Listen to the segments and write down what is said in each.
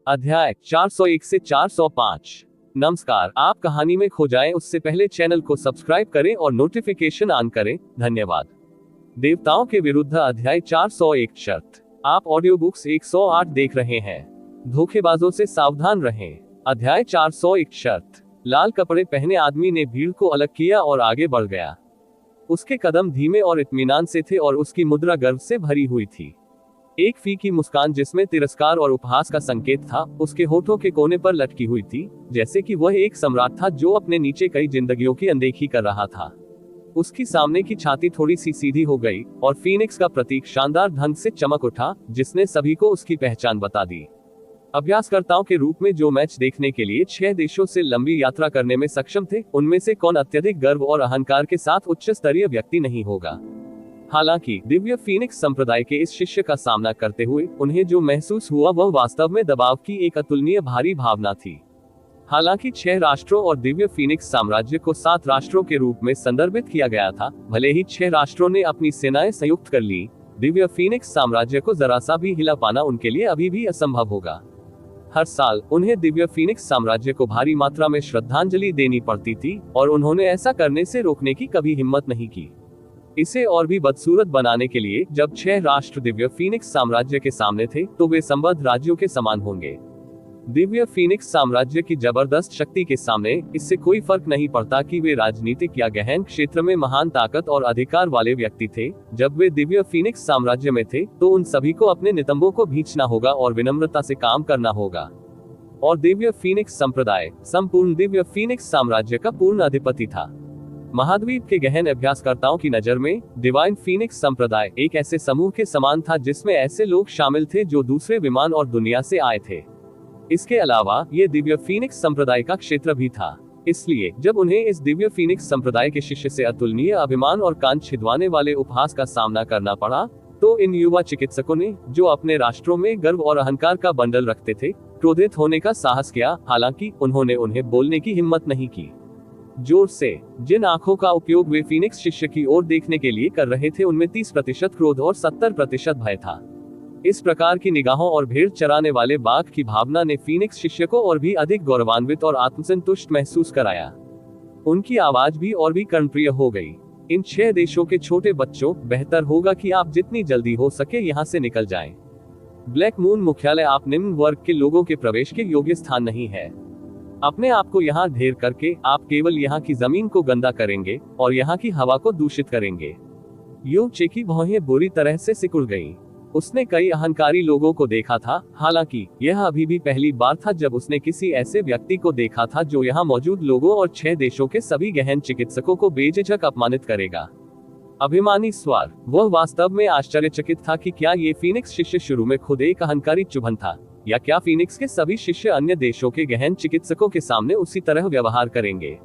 अध्याय 401 से 405। नमस्कार, आप कहानी में खो जाएं उससे पहले चैनल को सब्सक्राइब करें और नोटिफिकेशन ऑन करें। धन्यवाद। देवताओं के विरुद्ध अध्याय 401 शर्त। आप ऑडियो बुक्स 108 देख रहे हैं। धोखेबाजों से सावधान रहें। अध्याय 401 शर्त। लाल कपड़े पहने आदमी ने भीड़ को अलग किया और आगे बढ़ गया। उसके कदम धीमे और इत्मीनान से थे और उसकी मुद्रा गर्व से भरी हुई थी। एक फीकी मुस्कान जिसमें तिरस्कार और उपहास का संकेत था, उसके होठों के कोने पर लटकी हुई थी, जैसे कि वह एक सम्राट था जो अपने नीचे कई जिंदगियों की अनदेखी कर रहा था। उसकी सामने की छाती थोड़ी सी सीधी हो गई और फीनिक्स का प्रतीक शानदार ढंग से चमक उठा, जिसने सभी को उसकी पहचान बता दी। अभ्यासकर्ताओं के रूप में जो मैच देखने के लिए 6 देशों से लंबी यात्रा करने में सक्षम थे, उनमें से कौन अत्यधिक गर्व और अहंकार के साथ उच्च स्तरीय व्यक्ति नहीं होगा। हालांकि दिव्य फीनिक्स संप्रदाय के इस शिष्य का सामना करते हुए उन्हें जो महसूस हुआ वह वास्तव में दबाव की एक अतुलनीय भारी भावना थी। हालांकि 6 राष्ट्रों और दिव्य फीनिक्स साम्राज्य को 7 राष्ट्रों के रूप में संदर्भित किया गया था, भले ही 6 राष्ट्रों ने अपनी सेनाएं संयुक्त कर ली, दिव्य फीनिक्स साम्राज्य को जरा सा भी हिला पाना उनके लिए अभी भी असंभव होगा। हर साल उन्हें दिव्य फीनिक्स साम्राज्य को भारी मात्रा में श्रद्धांजलि देनी पड़ती थी और उन्होंने ऐसा करने से रोकने की कभी हिम्मत नहीं की। इसे और भी बदसूरत बनाने के लिए जब 6 राष्ट्र दिव्य फीनिक्स साम्राज्य के सामने थे तो वे संबद्ध राज्यों के समान होंगे। दिव्य फीनिक्स साम्राज्य की जबरदस्त शक्ति के सामने इससे कोई फर्क नहीं पड़ता कि वे राजनीतिक या गहन क्षेत्र में महान ताकत और अधिकार वाले व्यक्ति थे। जब वे दिव्य फीनिक्स साम्राज्य में थे तो उन सभी को अपने नितंबों को भींचना होगा और विनम्रता से काम करना होगा। और दिव्य फीनिक्स संप्रदाय संपूर्ण दिव्य फीनिक्स साम्राज्य का पूर्ण अधिपति था। महाद्वीप के गहन अभ्यासकर्ताओं की नजर में डिवाइन फीनिक्स संप्रदाय एक ऐसे समूह के समान था जिसमें ऐसे लोग शामिल थे जो दूसरे विमान और दुनिया से आए थे। इसके अलावा ये दिव्य फीनिक्स संप्रदाय का क्षेत्र भी था। इसलिए जब उन्हें इस दिव्य फीनिक्स संप्रदाय के शिष्य से अतुलनीय अभिमान और कान छिदवाने वाले उपहास का सामना करना पड़ा, तो इन युवा चिकित्सकों ने, जो अपने राष्ट्रों में गर्व और अहंकार का बंडल रखते थे, क्रोधित होने का साहस किया। हालांकि उन्होंने उन्हें बोलने की हिम्मत नहीं की। जोर से जिन आंखों का उपयोग वे फीनिक्स शिष्य की ओर देखने के लिए कर रहे थे उनमें 30% क्रोध और 70% भय था। इस प्रकार की निगाहों और भेड़ चराने वाले बाघ की भावना ने फीनिक्स शिष्य को और भी अधिक गौरवान्वित और आत्मसंतुष्ट महसूस कराया। उनकी आवाज भी और भी कर्णप्रिय हो गई। इन 6 देशों के छोटे बच्चों, बेहतर होगा कि आप जितनी जल्दी हो सके यहाँ से निकल जाएं। ब्लैक मून मुख्यालय आप निम्न वर्ग के लोगों के प्रवेश के योग्य स्थान नहीं है। अपने आप को यहाँ ढेर करके आप केवल यहाँ की जमीन को गंदा करेंगे और यहाँ की हवा को दूषित करेंगे। यू चे की भौहें बुरी तरह से सिकुड़ गईं। उसने कई अहंकारी लोगों को देखा था, हालांकि यह अभी भी पहली बार था जब उसने किसी ऐसे व्यक्ति को देखा था जो यहाँ मौजूद लोगों और 6 देशों के सभी गहन चिकित्सकों को बेझिझक अपमानित करेगा। अभिमानी स्वर। वह वास्तव में आश्चर्यचकित था कि क्या ये फीनिक्स शिष्य शुरू में खुद एक अहंकारी चुभन था, या क्या फीनिक्स के सभी शिष्य अन्य देशों के गहन चिकित्सकों के सामने उसी तरह व्यवहार करेंगे।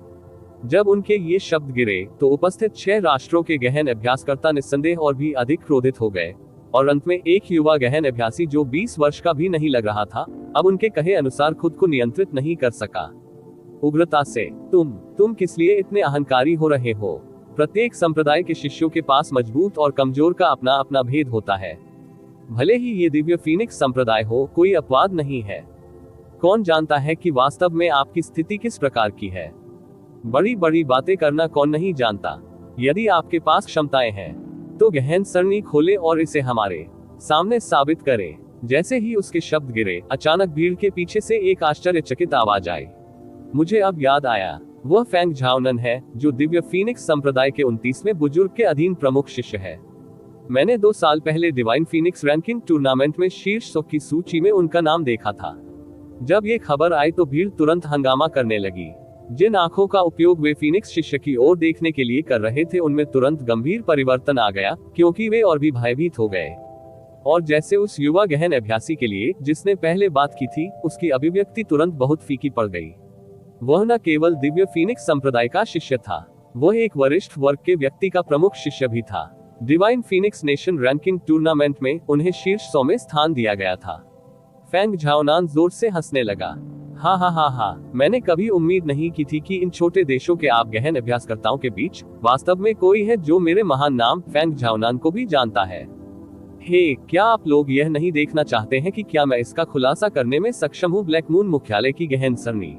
जब उनके ये शब्द गिरे तो उपस्थित 6 राष्ट्रों के गहन अभ्यासकर्ता निस्संदेह और भी अधिक क्रोधित हो गए, और अंत में एक युवा गहन अभ्यासी जो 20 वर्ष का भी नहीं लग रहा था, अब उनके कहे अनुसार खुद को नियंत्रित नहीं कर सका। उग्रता से, तुम किस लिए इतने अहंकारी हो रहे हो? प्रत्येक संप्रदाय के शिष्यों के पास मजबूत और कमजोर का अपना अपना भेद होता है। भले ही ये दिव्य फीनिक्स संप्रदाय हो, कोई अपवाद नहीं है। कौन जानता है कि वास्तव में आपकी स्थिति किस प्रकार की है? बड़ी बड़ी बातें करना कौन नहीं जानता। यदि आपके पास क्षमताएं हैं तो गहन सरणी खोले और इसे हमारे सामने साबित करें। जैसे ही उसके शब्द गिरे, अचानक भीड़ के पीछे से एक आश्चर्यचकित आवाज आई। मुझे अब याद आया, वह फेंग झाओनन है, जो दिव्य फीनिक्स संप्रदाय के 29वें बुजुर्ग के अधीन प्रमुख शिष्य है। मैंने 2 साल पहले डिवाइन फीनिक्स रैंकिंग टूर्नामेंट में शीर्ष 100 की सूची में उनका नाम देखा था। जब ये खबर आई तो भीड़ तुरंत हंगामा करने लगी। जिन आंखों का उपयोग वे फीनिक्स शिष्य की ओर देखने के लिए कर रहे थे उनमें तुरंत गंभीर परिवर्तन आ गया, क्योंकि वे और भी भयभीत हो गए। और जैसे उस युवा गहन अभ्यासी के लिए जिसने पहले बात की थी, उसकी अभिव्यक्ति तुरंत बहुत फीकी पड़ गई। वह न केवल दिव्य फीनिक्स संप्रदाय का शिष्य था, वह एक वरिष्ठ वर्ग के व्यक्ति का प्रमुख शिष्य भी था। Divine Phoenix nation ranking tournament में उन्हें शीर्ष 100 में स्थान दिया गया था। फेंग झाओनान जोर से हंसने लगा। हा, मैंने कभी उम्मीद नहीं की थी कि इन छोटे देशों के आप गहन अभ्यासकर्ताओं के बीच वास्तव में कोई है जो मेरे महान नाम फेंग झाओनान को भी जानता है। हे, क्या आप लोग यह नहीं देखना चाहते हैं कि क्या मैं इसका खुलासा करने में सक्षम हूँ? ब्लैक मून मुख्यालय की गहन सरणी।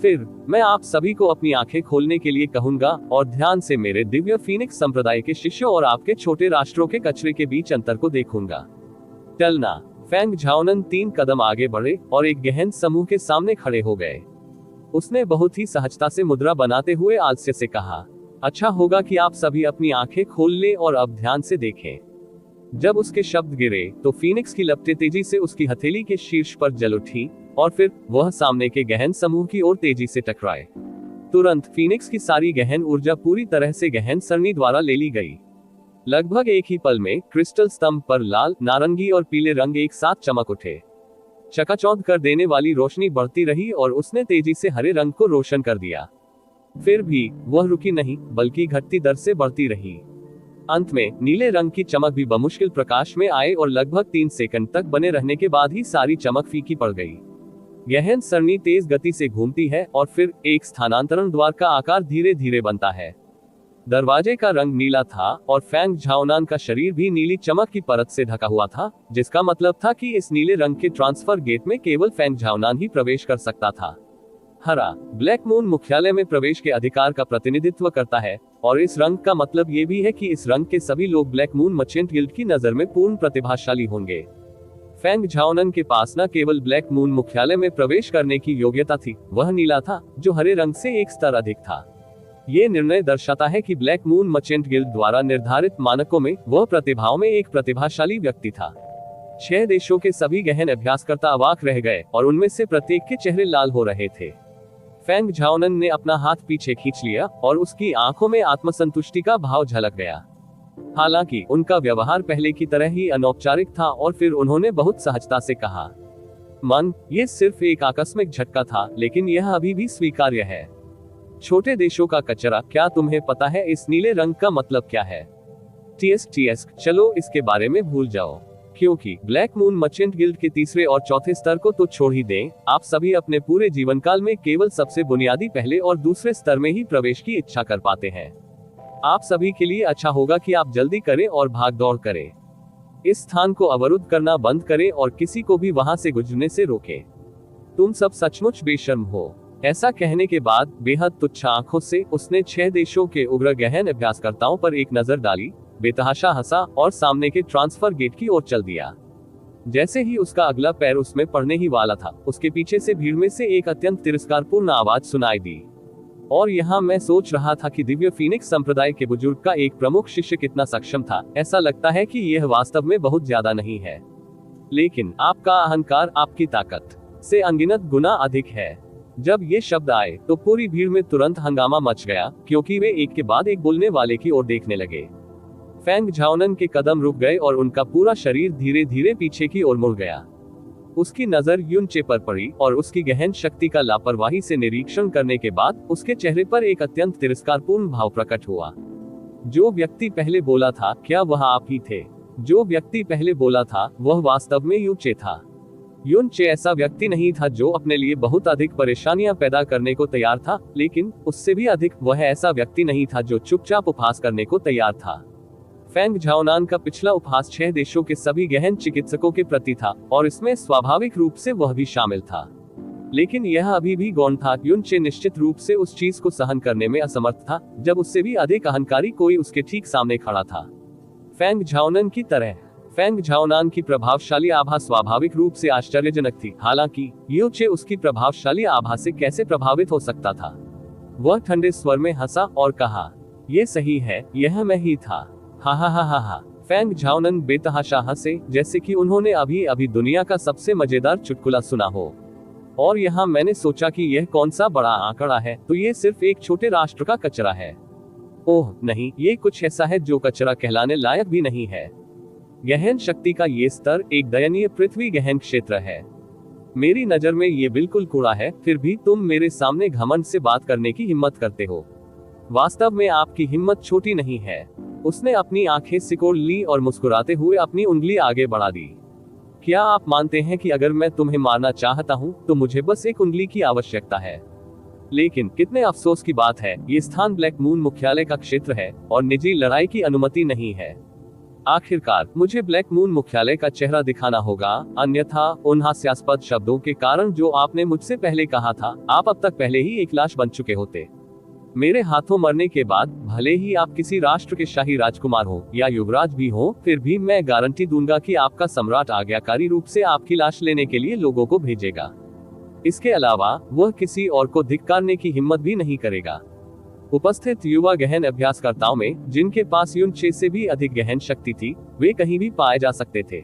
फिर मैं आप सभी को अपनी आंखें खोलने के लिए कहूंगा और ध्यान से मेरे दिव्य फीनिक्स संप्रदाय के शिष्यों और आपके छोटे राष्ट्रों के कचरे के बीच अंतर को देखूंगा। टलना। फेंग झाओनन 3 कदम आगे बढ़े और एक गहन समूह के सामने खड़े हो गए। उसने बहुत ही सहजता से मुद्रा बनाते हुए आलस्य से कहा, अच्छा होगा कि आप सभी अपनी आंखें खोल लें और अब ध्यान से देखें। जब उसके शब्द गिरे तो फीनिक्स की लपटें तेजी से उसकी हथेली के शीर्ष पर जल उठी और फिर वह सामने के गहन समूह की ओर तेजी से टकराए। तुरंत फीनिक्स की सारी गहन ऊर्जा पूरी तरह से गहन सरणी द्वारा ले ली गई। लगभग एक ही पल में क्रिस्टल स्तंभ पर लाल, नारंगी और पीले रंग एक साथ चमक उठे। चकाचौंध कर देने वाली रोशनी बढ़ती रही और उसने तेजी से हरे रंग को रोशन कर दिया। फिर भी वह रुकी नहीं, बल्कि घटती दर से बढ़ती रही। अंत में नीले रंग की चमक भी बमुश्किल प्रकाश में आए और लगभग 3 सेकंड तक बने रहने के बाद ही सारी चमक फीकी पड़ गई। गहन सरणी तेज गति से घूमती है और फिर एक स्थानांतरण द्वार का आकार धीरे धीरे बनता है। दरवाजे का रंग नीला था और फेंग झाओनान का शरीर भी नीली चमक की परत से ढका हुआ था, जिसका मतलब था कि इस नीले रंग के ट्रांसफर गेट में केवल फेंग झाओनान ही प्रवेश कर सकता था। हरा ब्लैक मून मुख्यालय में प्रवेश के अधिकार का प्रतिनिधित्व करता है और इस रंग का मतलब ये भी है कि इस रंग के सभी लोग ब्लैक मून मर्चेंट गिल्ड की नजर में पूर्ण प्रतिभाशाली होंगे। फेंग झाओनन के पास न केवल ब्लैक मून मुख्यालय में प्रवेश करने की योग्यता थी, वह नीला था, जो हरे रंग से एक स्तर अधिक था। ये निर्णय दर्शाता है कि ब्लैक मून मर्चेंट गिल्ड द्वारा निर्धारित मानकों में वह प्रतिभाओं में एक प्रतिभाशाली व्यक्ति था। 6 देशों के सभी गहन अभ्यासकर्ता अवाक रह गए और उनमें से प्रत्येक के चेहरे लाल हो रहे थे। फेंग झाओनन ने अपना हाथ पीछे खींच लिया और उसकी आंखों में आत्मसंतुष्टि का भाव झलक गया। हालांकि उनका व्यवहार पहले की तरह ही अनौपचारिक था और फिर उन्होंने बहुत सहजता से कहा, मन, ये सिर्फ एक आकस्मिक झटका था, लेकिन यह अभी भी स्वीकार्य है। छोटे देशों का कचरा, क्या तुम्हें पता है इस नीले रंग का मतलब क्या है? टीएस, चलो इसके बारे में भूल जाओ, क्योंकि ब्लैक मून मर्चेंट गिल्ड के तीसरे और चौथे स्तर को तो छोड़ ही दें, आप सभी अपने पूरे जीवन काल में केवल सबसे बुनियादी पहले और दूसरे स्तर में ही प्रवेश की इच्छा कर पाते हैं। आप सभी के लिए अच्छा होगा कि आप जल्दी करें और भाग दौड़ करें। इस स्थान को अवरुद्ध करना बंद करें और किसी को भी वहां से गुजरने से रोकें। तुम सब सचमुच बेशर्म हो। ऐसा कहने के बाद बेहद तुच्छ आंखों से उसने 6 देशों के उग्र गहन अभ्यासकर्ताओं पर एक नजर डाली, बेतहाशा हंसा और सामने के ट्रांसफर गेट की ओर चल दिया। जैसे ही उसका अगला पैर उसमें पड़ने ही वाला था, उसके पीछे से भीड़ में से एक अत्यंत तिरस्कारपूर्ण आवाज सुनाई दी। और यहाँ मैं सोच रहा था कि दिव्य फीनिक्स संप्रदाय के बुजुर्ग का एक प्रमुख शिष्य कितना सक्षम था। ऐसा लगता है कि यह वास्तव में बहुत ज्यादा नहीं है, लेकिन आपका अहंकार आपकी ताकत से अनगिनत गुना अधिक है। जब ये शब्द आए तो पूरी भीड़ में तुरंत हंगामा मच गया, क्योंकि वे एक के बाद एक बोलने वाले की ओर देखने लगे। फेंग झाओनन के कदम रुक गए और उनका पूरा शरीर धीरे धीरे पीछे की ओर मुड़ गया। उसकी नजर युनचे पर पड़ी और उसकी गहन शक्ति का लापरवाही से निरीक्षण करने के बाद उसके चेहरे पर एक अत्यंत तिरस्कारपूर्ण भाव प्रकट हुआ। जो व्यक्ति पहले बोला था, क्या वह आप ही थे? जो व्यक्ति पहले बोला था, वह वास्तव में युनचे था। युनचे ऐसा व्यक्ति नहीं था जो अपने लिए बहुत अधिक परेशानियां पैदा करने को तैयार था, लेकिन उससे भी अधिक वह ऐसा व्यक्ति नहीं था जो चुपचाप उपहास करने को तैयार था। फेंग झाओनान का पिछला उपहास 6 देशों के सभी गहन चिकित्सकों के प्रति था और इसमें स्वाभाविक रूप से वह भी शामिल था, लेकिन यह अभी भी गौण था। युनचे निश्चित रूप से उस चीज को सहन करने में असमर्थ था जब उससे भी अधिक अहंकारी कोई उसके ठीक सामने खड़ा था। फेंग झाओनन की तरह फेंग झाओनान की प्रभावशाली आभा स्वाभाविक रूप से आश्चर्यजनक थी। हालांकि युनचे उसकी प्रभावशाली आभा से कैसे प्रभावित हो सकता था? वह ठंडे स्वर में हंसा और कहा, ये सही है, यह मैं ही था। हा हा हा हा हा। फेंग झाओनन बेतहाशा हंसे, जैसे कि उन्होंने अभी अभी दुनिया का सबसे मजेदार चुटकुला सुना हो। और यहाँ मैंने सोचा कि यह कौन सा बड़ा आंकड़ा है, तो ये सिर्फ एक छोटे राष्ट्र का कचरा है। ओह नहीं, ये कुछ ऐसा है जो कचरा कहलाने लायक भी नहीं है। गहन शक्ति का ये स्तर एक दयनीय पृथ्वी गहन क्षेत्र है। मेरी नजर में ये बिल्कुल कूड़ा है, फिर भी तुम मेरे सामने घमंड से बात करने की हिम्मत करते हो। वास्तव में आपकी हिम्मत छोटी नहीं है। उसने अपनी आंखें सिकोड़ ली और मुस्कुराते हुए अपनी उंगली आगे बढ़ा दी। क्या आप मानते हैं कि अगर मैं तुम्हें मारना चाहता हूं, तो मुझे बस एक उंगली की आवश्यकता है? लेकिन कितने अफसोस की बात है, ये स्थान ब्लैक मून मुख्यालय का क्षेत्र है और निजी लड़ाई की अनुमति नहीं है। आखिरकार मुझे ब्लैक मून मुख्यालय का चेहरा दिखाना होगा, अन्यथा उन हास्यास्पद शब्दों के कारण जो आपने मुझसे पहले कहा था, आप अब तक पहले ही एक लाश बन चुके होते। मेरे हाथों मरने के बाद भले ही आप किसी राष्ट्र के शाही राजकुमार हो या युवराज भी हो, फिर भी मैं गारंटी दूंगा कि आपका सम्राट आज्ञाकारी रूप से आपकी लाश लेने के लिए लोगों को भेजेगा। इसके अलावा वह किसी और को धिक्कारने की हिम्मत भी नहीं करेगा। उपस्थित युवा गहन अभ्यासकर्ताओं में जिनके पास युनचे से भी अधिक गहन शक्ति थी, वे कहीं भी पाए जा सकते थे।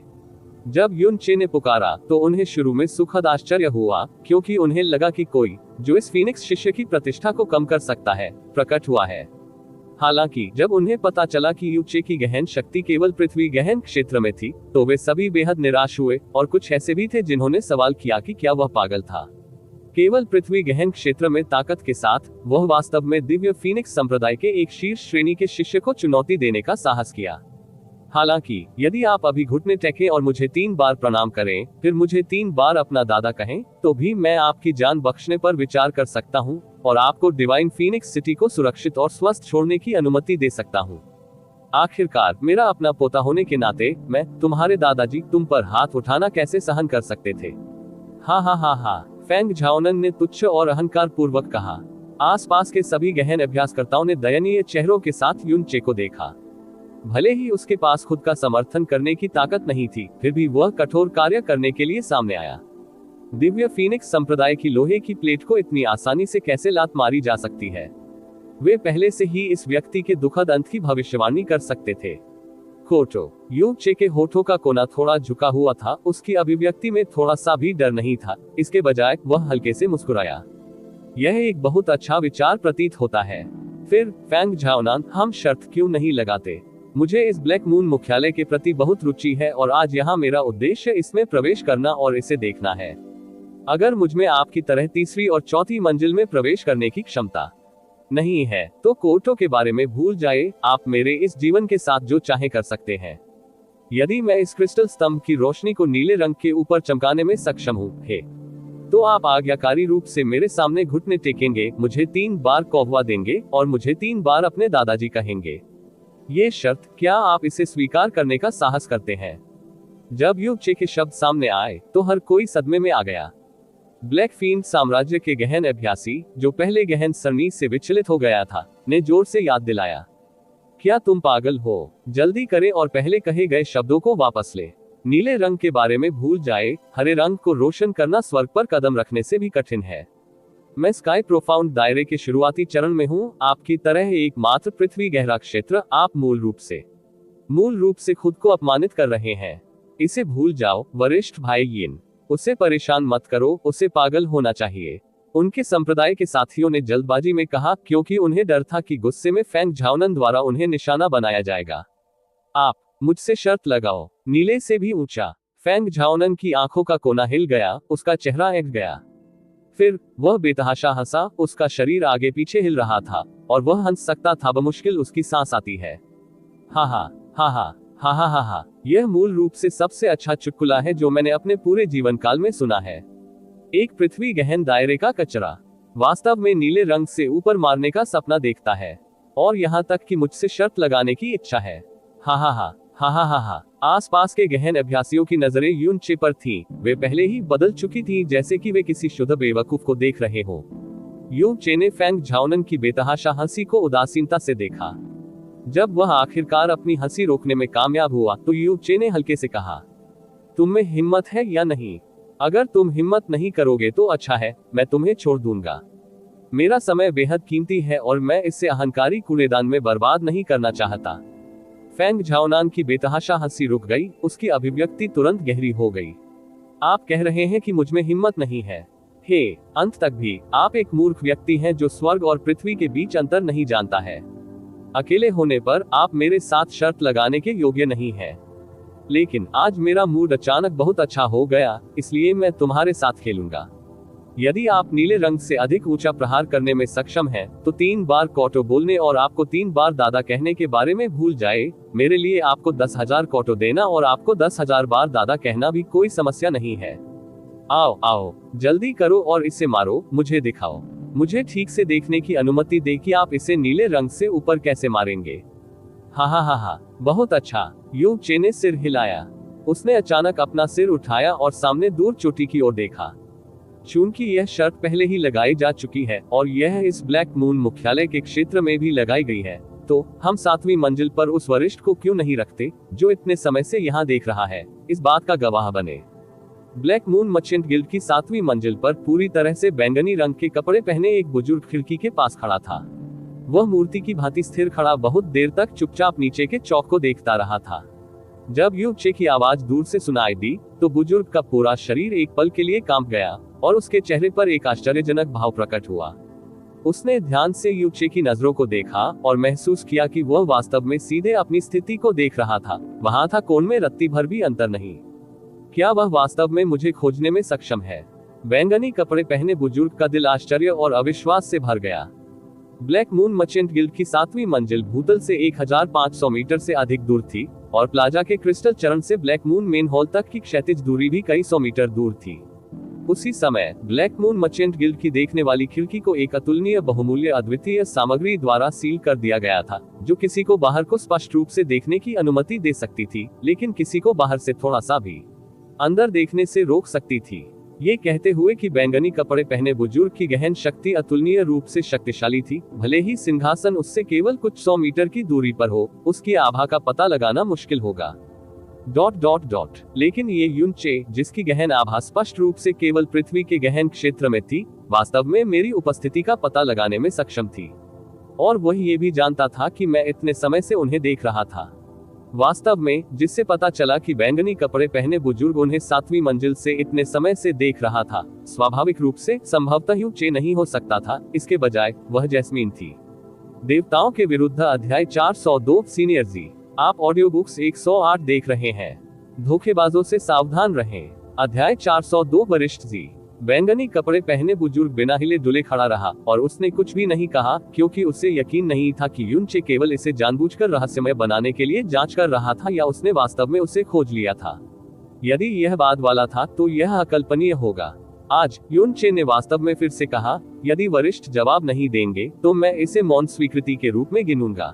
जब युनचे ने पुकारा तो उन्हें शुरू में सुखद आश्चर्य हुआ, क्योंकि उन्हें लगा कि कोई जो इस फीनिक्स शिष्य की प्रतिष्ठा को कम कर सकता है, प्रकट हुआ है। हालांकि जब उन्हें पता चला कि युनचे की गहन शक्ति केवल पृथ्वी गहन क्षेत्र में थी, तो वे सभी बेहद निराश हुए, और कुछ ऐसे भी थे जिन्होंने सवाल किया कि क्या वह पागल था। केवल पृथ्वी गहन क्षेत्र में ताकत के साथ वह वास्तव में दिव्य फीनिक्स संप्रदाय के एक शीर्ष श्रेणी के शिष्य को चुनौती देने का साहस किया। हालांकि यदि आप अभी घुटने टेकें और मुझे 3 बार प्रणाम करें, फिर मुझे 3 बार अपना दादा कहें, तो भी मैं आपकी जान बख्शने पर विचार कर सकता हूं और आपको डिवाइन फीनिक्स सिटी को सुरक्षित और स्वस्थ छोड़ने की अनुमति दे सकता हूं। आखिरकार मेरा अपना पोता होने के नाते मैं, तुम्हारे दादाजी, तुम पर हाथ उठाना कैसे सहन कर सकते थे। हा, फेंग झाओनन ने तुच्छ और अहंकार पूर्वक कहा। आसपास के सभी गहन अभ्यासकर्ताओं ने दयनीय चेहरों के साथ युनचे को देखा। भले ही उसके पास खुद का समर्थन करने की ताकत नहीं थी, फिर भी वह कठोर कार्य करने के लिए सामने आया। दिव्य फीनिक्स संप्रदाय की लोहे की प्लेट को इतनी आसानी से कैसे लात मारी जा सकती है। वे पहले से ही इस व्यक्ति के दुखद अंत की भविष्यवाणी कर सकते थे। कोटो युनचे के होठों का कोना थोड़ा झुका हुआ था, उसकी अभिव्यक्ति में थोड़ा सा भी डर नहीं था, इसके बजाय वह हल्के से मुस्कुराया। यह एक बहुत अच्छा विचार प्रतीत होता है। फिर फेंग झाओनान, हम शर्त क्यों नहीं लगाते? मुझे इस ब्लैक मून मुख्यालय के प्रति बहुत रुचि है और आज यहाँ मेरा उद्देश्य इसमें प्रवेश करना और इसे देखना है। अगर मुझमें आपकी तरह तीसरी और चौथी मंजिल में प्रवेश करने की क्षमता नहीं है, तो कोर्टो के बारे में भूल जाए। आप मेरे इस जीवन के साथ जो चाहे कर सकते हैं। यदि मैं इस क्रिस्टल स्तंभ की रोशनी को नीले रंग के ऊपर चमकाने में सक्षम हूँ, तो आप आज्ञाकारी रूप से मेरे सामने घुटने टेकेंगे, मुझे 3 बार कौवा देंगे और मुझे 3 बार अपने दादाजी कहेंगे। ये शर्त, क्या आप इसे स्वीकार करने का साहस करते हैं? जब युनचे के शब्द सामने आए तो हर कोई सदमे में आ गया। ब्लैक फील्ड साम्राज्य के गहन अभ्यासी, जो पहले गहन सरनी से विचलित हो गया था, ने जोर से याद दिलाया, क्या तुम पागल हो? जल्दी करें और पहले कहे गए शब्दों को वापस ले। नीले रंग के बारे में भूल जाए, हरे रंग को रोशन करना स्वर्ग पर कदम रखने से भी कठिन है। मैं स्काई प्रोफाउंड दायरे के शुरुआती चरण में हूँ, आपकी तरह एकमात्र पृथ्वी गहरा क्षेत्र। आप मूल रूप से खुद को अपमानित कर रहे हैं। इसे भूल जाओ वरिष्ठ भाई यिन। उसे परेशान मत करो, उसे पागल होना चाहिए। उनके संप्रदाय के साथियों ने जल्दबाजी में कहा, क्योंकि उन्हें डर था कि गुस्से में फेंग झाओनन द्वारा उन्हें निशाना बनाया जाएगा। आप मुझसे शर्त लगाओ। नीले से भी ऊंचा। फेंग झाओनन की आंखों का कोना हिल गया, उसका चेहरा एंट गया। फिर वह बेतहाशा हंसा, उसका शरीर आगे पीछे हिल रहा था और वह हंस सकता था, बमुश्किल उसकी सांस आती है। हा। यह मूल रूप से सबसे अच्छा चुटकुला है जो मैंने अपने पूरे जीवन काल में सुना है। एक पृथ्वी गहन दायरे का कचरा वास्तव में नीले रंग से ऊपर मारने का सपना देखता है, और यहाँ तक कि मुझसे शर्त लगाने की इच्छा है। हा। आसपास के गहन अभ्यासियों की नजरें युनचे पर थीं। वे पहले ही बदल चुकी थीं, जैसे कि वे किसी शुद्ध बेवकूफ को देख रहे हों। युनचे ने फेंग झाओनन की बेतहाशा हंसी को उदासीनता से देखा। जब वह आखिरकार अपनी हंसी रोकने में कामयाब हुआ तो युनचे ने हल्के से कहा, तुम में हिम्मत है या नहीं? अगर तुम हिम्मत नहीं करोगे तो अच्छा है, मैं तुम्हें छोड़ दूंगा। मेरा समय बेहद कीमती है और मैं इसे अहंकारी कूड़ेदान में बर्बाद नहीं करना चाहता। फेंग झाओनान की बेतहाशा हंसी रुक गई, उसकी अभिव्यक्ति तुरंत गहरी हो गई। आप कह रहे हैं कि मुझमें हिम्मत नहीं है? अंत तक भी आप एक मूर्ख व्यक्ति हैं जो स्वर्ग और पृथ्वी के बीच अंतर नहीं जानता है। अकेले होने पर आप मेरे साथ शर्त लगाने के योग्य नहीं हैं। लेकिन आज मेरा मूड अचानक बहुत अच्छा हो गया, इसलिए मैं तुम्हारे साथ खेलूंगा। यदि आप नीले रंग से अधिक ऊंचा प्रहार करने में सक्षम हैं, तो 3 बार कोटो बोलने और आपको 3 बार दादा कहने के बारे में भूल जाए। मेरे लिए आपको 10,000 कोटो देना और आपको 10,000 बार दादा कहना भी कोई समस्या नहीं है। आओ, जल्दी करो और इसे मारो, मुझे दिखाओ। मुझे ठीक से देखने की अनुमति दे कि आप इसे नीले रंग से ऊपर कैसे मारेंगे। हा हा हा हा, बहुत अच्छा। यू चे ने सिर हिलाया। उसने अचानक अपना सिर उठाया और सामने दूर चोटी की ओर देखा। चूंकि यह शर्त पहले ही लगाई जा चुकी है और यह इस ब्लैक मून मुख्यालय के क्षेत्र में भी लगाई गई है, तो हम 7वीं मंजिल पर उस वरिष्ठ को क्यों नहीं रखते, जो इतने समय से यहाँ देख रहा है, इस बात का गवाह बने। ब्लैक मून मर्चेंट गिल्ड की 7वीं मंजिल पर पूरी तरह से बैंगनी रंग के कपड़े पहने एक बुजुर्ग खिड़की के पास खड़ा था। वह मूर्ति की भांति स्थिर खड़ा बहुत देर तक चुपचाप नीचे के चौक को देखता रहा था। जब यू चे की आवाज दूर से सुनाई दी, तो बुजुर्ग का पूरा शरीर एक पल के लिए कांप गया और उसके चेहरे पर एक आश्चर्यजनक भाव प्रकट हुआ। उसने ध्यान से यू चे की नजरों को देखा और महसूस किया कि वह वास्तव में सीधे अपनी स्थिति को देख रहा था। वहां था, कोण में रत्ती भर भी अंतर नहीं। क्या वह वास्तव में मुझे खोजने में सक्षम है? बैंगनी कपड़े पहने बुजुर्ग का दिल आश्चर्य और अविश्वास से भर गया। ब्लैक मून मर्चेंट गिल्ड की 7वीं मंजिल भूतल से 1500 मीटर से अधिक दूर थी और प्लाजा के क्रिस्टल चरण से ब्लैक मून मेन हॉल तक की क्षैतिज दूरी भी कई सौ मीटर दूर थी। उसी समय ब्लैक मून मर्चेंट गिल्ड की देखने वाली खिड़की को एक अतुलनीय बहुमूल्य अद्वितीय सामग्री द्वारा सील कर दिया गया था, जो किसी को बाहर को स्पष्ट रूप से देखने की अनुमति दे सकती थी, लेकिन किसी को बाहर से थोड़ा सा भी अंदर देखने से रोक सकती थी। ये कहते हुए कि बैंगनी कपड़े पहने बुजुर्ग की गहन शक्ति अतुलनीय रूप से शक्तिशाली थी। भले ही सिंहासन उससे केवल कुछ 100 मीटर की दूरी पर हो, उसकी आभा का पता लगाना मुश्किल होगा। ... लेकिन ये युन चे, जिसकी गहन आभा स्पष्ट रूप से केवल पृथ्वी के गहन क्षेत्र में थी, वास्तव में मेरी उपस्थिति का पता लगाने में सक्षम थी। और वह ये भी जानता था कि मैं इतने समय से उन्हें देख रहा था। वास्तव में, जिससे पता चला कि बैंगनी कपड़े पहने बुजुर्ग उन्हें 7वीं मंजिल से इतने समय से देख रहा था, स्वाभाविक रूप से संभवतः यू चे नहीं हो सकता था, इसके बजाय वह जैस्मीन थी। देवताओं के विरुद्ध अध्याय 402 सीनियर जी। आप ऑडियो बुक्स 108 देख रहे हैं। धोखेबाजों से सावधान रहें। अध्याय 402 वरिष्ठ जी। बैंगनी कपड़े पहने बुजुर्ग बिना हिले डुले खड़ा रहा और उसने कुछ भी नहीं कहा, क्योंकि उसे यकीन नहीं था कि युन चे केवल इसे जानबूझकर रहस्यमय बनाने के लिए जांच कर रहा था या उसने वास्तव में उसे खोज लिया था। यदि यह बाद वाला था तो यह अकल्पनीय होगा। आज युन चे ने वास्तव में फिर से कहा, यदि वरिष्ठ जवाब नहीं देंगे तो मैं इसे मौन स्वीकृति के रूप में गिनूंगा।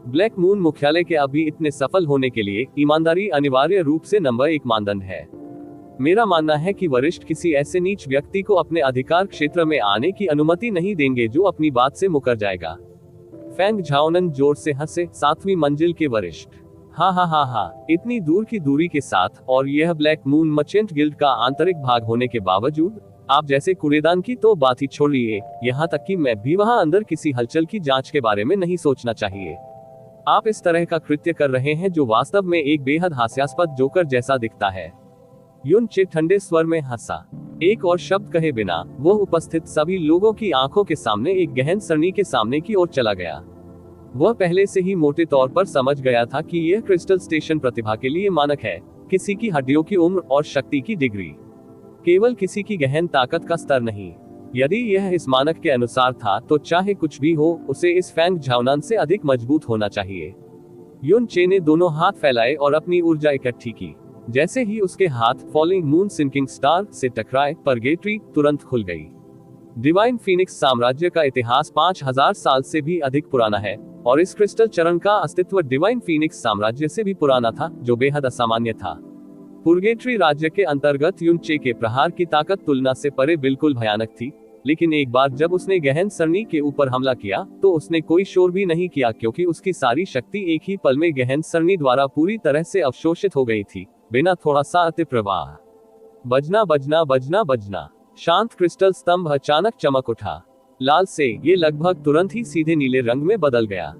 ब्लैक मून मुख्यालय के अभी इतने सफल होने के लिए ईमानदारी अनिवार्य रूप से नंबर 1 मानदंड है। मेरा मानना है कि वरिष्ठ किसी ऐसे नीच व्यक्ति को अपने अधिकार क्षेत्र में आने की अनुमति नहीं देंगे जो अपनी बात से मुकर जाएगा। फैंग झाओनन जोर से हंसे। 7वीं मंजिल के वरिष्ठ। हा, इतनी दूर की दूरी के साथ, और यह ब्लैक मून मर्चेंट गिल्ड का आंतरिक भाग होने के बावजूद, आप जैसे कूड़ेदान की तो बात ही छोड़िए, यहाँ तक कि मैं भी वहाँ अंदर किसी हलचल की जांच के बारे में नहीं सोचना चाहिए। आप इस तरह का कृत्य कर रहे हैं जो वास्तव में एक बेहद हास्यास्पद जोकर जैसा दिखता है। युन चे ठंडे स्वर में हंसा। एक और शब्द कहे बिना वो उपस्थित सभी लोगों की आंखों के सामने एक गहन सरणी के सामने की ओर चला गया। वह पहले से ही मोटे तौर पर समझ गया था कि यह क्रिस्टल स्टेशन प्रतिभा के लिए मानक है, किसी की हड्डियों की उम्र और शक्ति की डिग्री, केवल किसी की गहन ताकत का स्तर नहीं। यदि यह इस मानक के अनुसार था तो चाहे कुछ भी हो, उसे इस फैंग झाओनन से अधिक मजबूत होना चाहिए। युन चे ने दोनों हाथ फैलाए और अपनी ऊर्जा इकट्ठी की। जैसे ही उसके हाथ फॉलिंग मून सिंकिंग स्टार से टकराए, परगेटरी तुरंत खुल गई। डिवाइन फीनिक्स साम्राज्य का इतिहास 5000 साल से भी अधिक पुराना है और इस क्रिस्टल चरण का अस्तित्व डिवाइन फीनिक्स साम्राज्य से भी पुराना था, जो बेहद असामान्य था। पुर्गेटरी राज्य के अंतर्गत युन चे के प्रहार की ताकत तुलना से परे बिल्कुल भयानक थी, लेकिन एक बार जब उसने गहन सरणी के ऊपर हमला किया तो उसने कोई शोर भी नहीं किया, क्योंकि उसकी सारी शक्ति एक ही पल में गहन सरणी द्वारा पूरी तरह से अवशोषित हो गई थी, बिना थोड़ा सा अतिप्रवाह। बजना। शांत क्रिस्टल स्तंभ अचानक चमक उठा। लाल से ये लगभग तुरंत ही सीधे नीले रंग में बदल गया।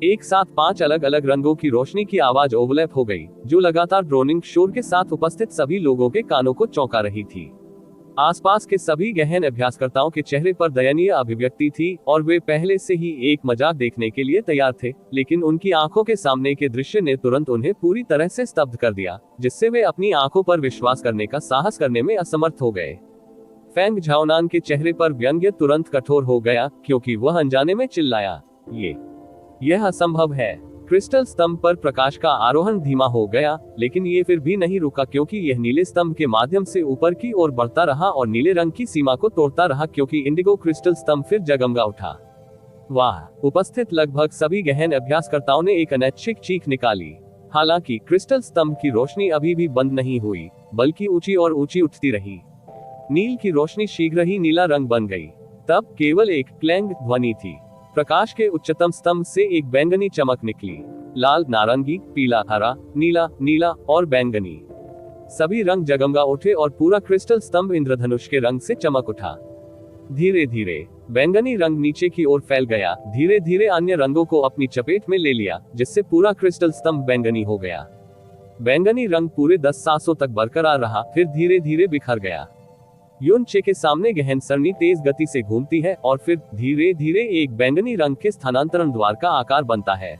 एक साथ 5 अलग अलग रंगों की रोशनी की आवाज ओवरलैप हो गई, जो लगातार ड्रोनिंग शोर के साथ उपस्थित सभी लोगों के कानों को चौंका रही थी। आसपास के सभी गहन अभ्यासकर्ताओं के चेहरे पर दयनीय अभिव्यक्ति थी और वे पहले से ही एक मजाक देखने के लिए तैयार थे, लेकिन उनकी आंखों के सामने के दृश्य ने तुरंत उन्हें पूरी तरह से स्तब्ध कर दिया, जिससे वे अपनी आंखों पर विश्वास करने का साहस करने में असमर्थ हो गए। फैंग झाओनन के चेहरे पर व्यंग्य तुरंत कठोर हो गया, क्योंकि वह अनजाने में चिल्लाया, यह असंभव है। क्रिस्टल स्तंभ पर प्रकाश का आरोहण धीमा हो गया, लेकिन ये फिर भी नहीं रुका, क्योंकि यह नीले स्तंभ के माध्यम से ऊपर की ओर बढ़ता रहा और नीले रंग की सीमा को तोड़ता रहा, क्योंकि इंडिगो क्रिस्टल स्तंभ फिर जगमगा उठा। वाह! उपस्थित लगभग सभी गहन अभ्यासकर्ताओं ने एक अनैच्छिक चीख निकाली। हालांकि क्रिस्टल स्तंभ की रोशनी अभी भी बंद नहीं हुई, बल्कि ऊंची और ऊंची उठती रही। नील की रोशनी शीघ्र ही नीला रंग बन गई। तब केवल एक क्लैंग ध्वनि थी। प्रकाश के उच्चतम स्तंभ से एक बैंगनी चमक निकली। लाल, नारंगी, पीला, हरा, नीला, नीला और बैंगनी, सभी रंग जगमगा उठे और पूरा क्रिस्टल स्तंभ इंद्रधनुष के रंग से चमक उठा। धीरे धीरे बैंगनी रंग नीचे की ओर फैल गया, धीरे धीरे अन्य रंगों को अपनी चपेट में ले लिया, जिससे पूरा क्रिस्टल स्तंभ बैंगनी हो गया। बैंगनी रंग पूरे 10 सांसों तक बरकरार रहा, फिर धीरे धीरे बिखर गया। युनचे के सामने गहन सरणी तेज गति से घूमती है और फिर धीरे धीरे एक बैंगनी रंग के स्थानांतरण द्वार का आकार बनता है।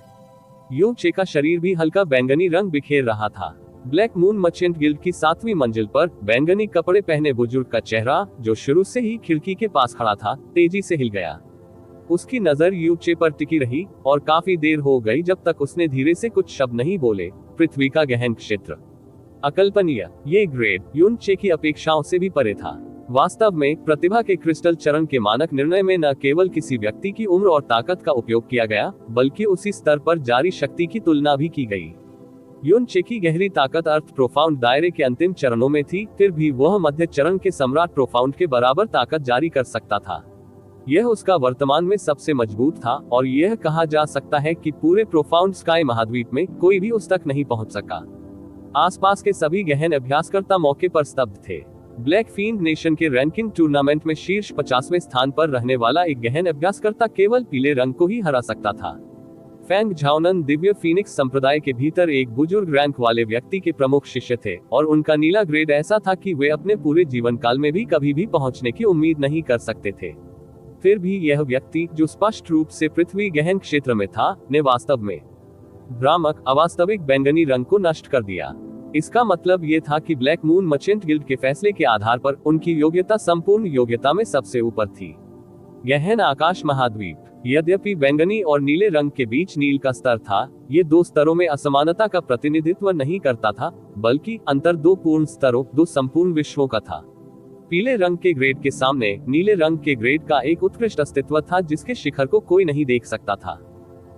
युनचे का शरीर भी हल्का बैंगनी रंग बिखेर रहा था। ब्लैक मून मर्चेंट गिल्ड की 7वीं मंजिल पर बैंगनी कपड़े पहने बुजुर्ग का चेहरा, जो शुरू से ही खिड़की के पास खड़ा था, तेजी से हिल गया। उसकी नजर युनचे पर टिकी रही और काफी देर हो गई जब तक उसने धीरे से कुछ शब्द नहीं बोले। पृथ्वी का गहन क्षेत्र अकल्पनीय, ये ग्रेड युनचे की अपेक्षाओं से भी परे था। वास्तव में प्रतिभा के क्रिस्टल चरण के मानक निर्णय में न केवल किसी व्यक्ति की उम्र और ताकत का उपयोग किया गया, बल्कि उसी स्तर पर जारी शक्ति की तुलना भी की गई। युनचे की गहरी ताकत अर्थ प्रोफाउंड दायरे के अंतिम चरणों में थी, फिर भी वह मध्य चरण के सम्राट प्रोफाउंड के बराबर ताकत जारी कर सकता था। यह उसका वर्तमान में सबसे मजबूत था और यह कहा जा सकता है कि पूरे प्रोफाउंड स्काई महाद्वीप में कोई भी उस तक नहीं पहुंच सका। आसपास के सभी गहन अभ्यासकर्ता मौके पर स्तब्ध थे। ब्लैक फील्ड नेशन के रैंकिंग टूर्नामेंट में शीर्ष 50वें स्थान पर रहने वाला एक गहन अभ्यासकर्ता केवल पीले रंग को ही हरा सकता था। फेंग झाओनन दिव्य फीनिक्स संप्रदाय के भीतर एक बुजुर्ग रैंक वाले व्यक्ति के प्रमुख शिष्य थे और उनका नीला ग्रेड ऐसा था कि वे अपने पूरे जीवन काल में भी कभी भी पहुंचने की उम्मीद नहीं कर सकते थे। फिर भी यह व्यक्ति, जो स्पष्ट रूप से पृथ्वी गहन क्षेत्र में था, ने वास्तव में भ्रामक, अवास्तविक बैंगनी रंग को नष्ट कर दिया। इसका मतलब ये था कि ब्लैक मून मर्चेंट गिल्ड के फैसले के आधार पर उनकी योग्यता संपूर्ण योग्यता में सबसे ऊपर थी। गहन आकाश महाद्वीप, यद्यपि बैंगनी और नीले रंग के बीच नील का स्तर था, ये दो स्तरों में असमानता का प्रतिनिधित्व नहीं करता था, बल्कि अंतर दो पूर्ण स्तरों, दो संपूर्ण विश्वों का था। पीले रंग के ग्रेड के सामने नीले रंग के ग्रेड का एक उत्कृष्ट अस्तित्व था जिसके शिखर को कोई नहीं देख सकता था,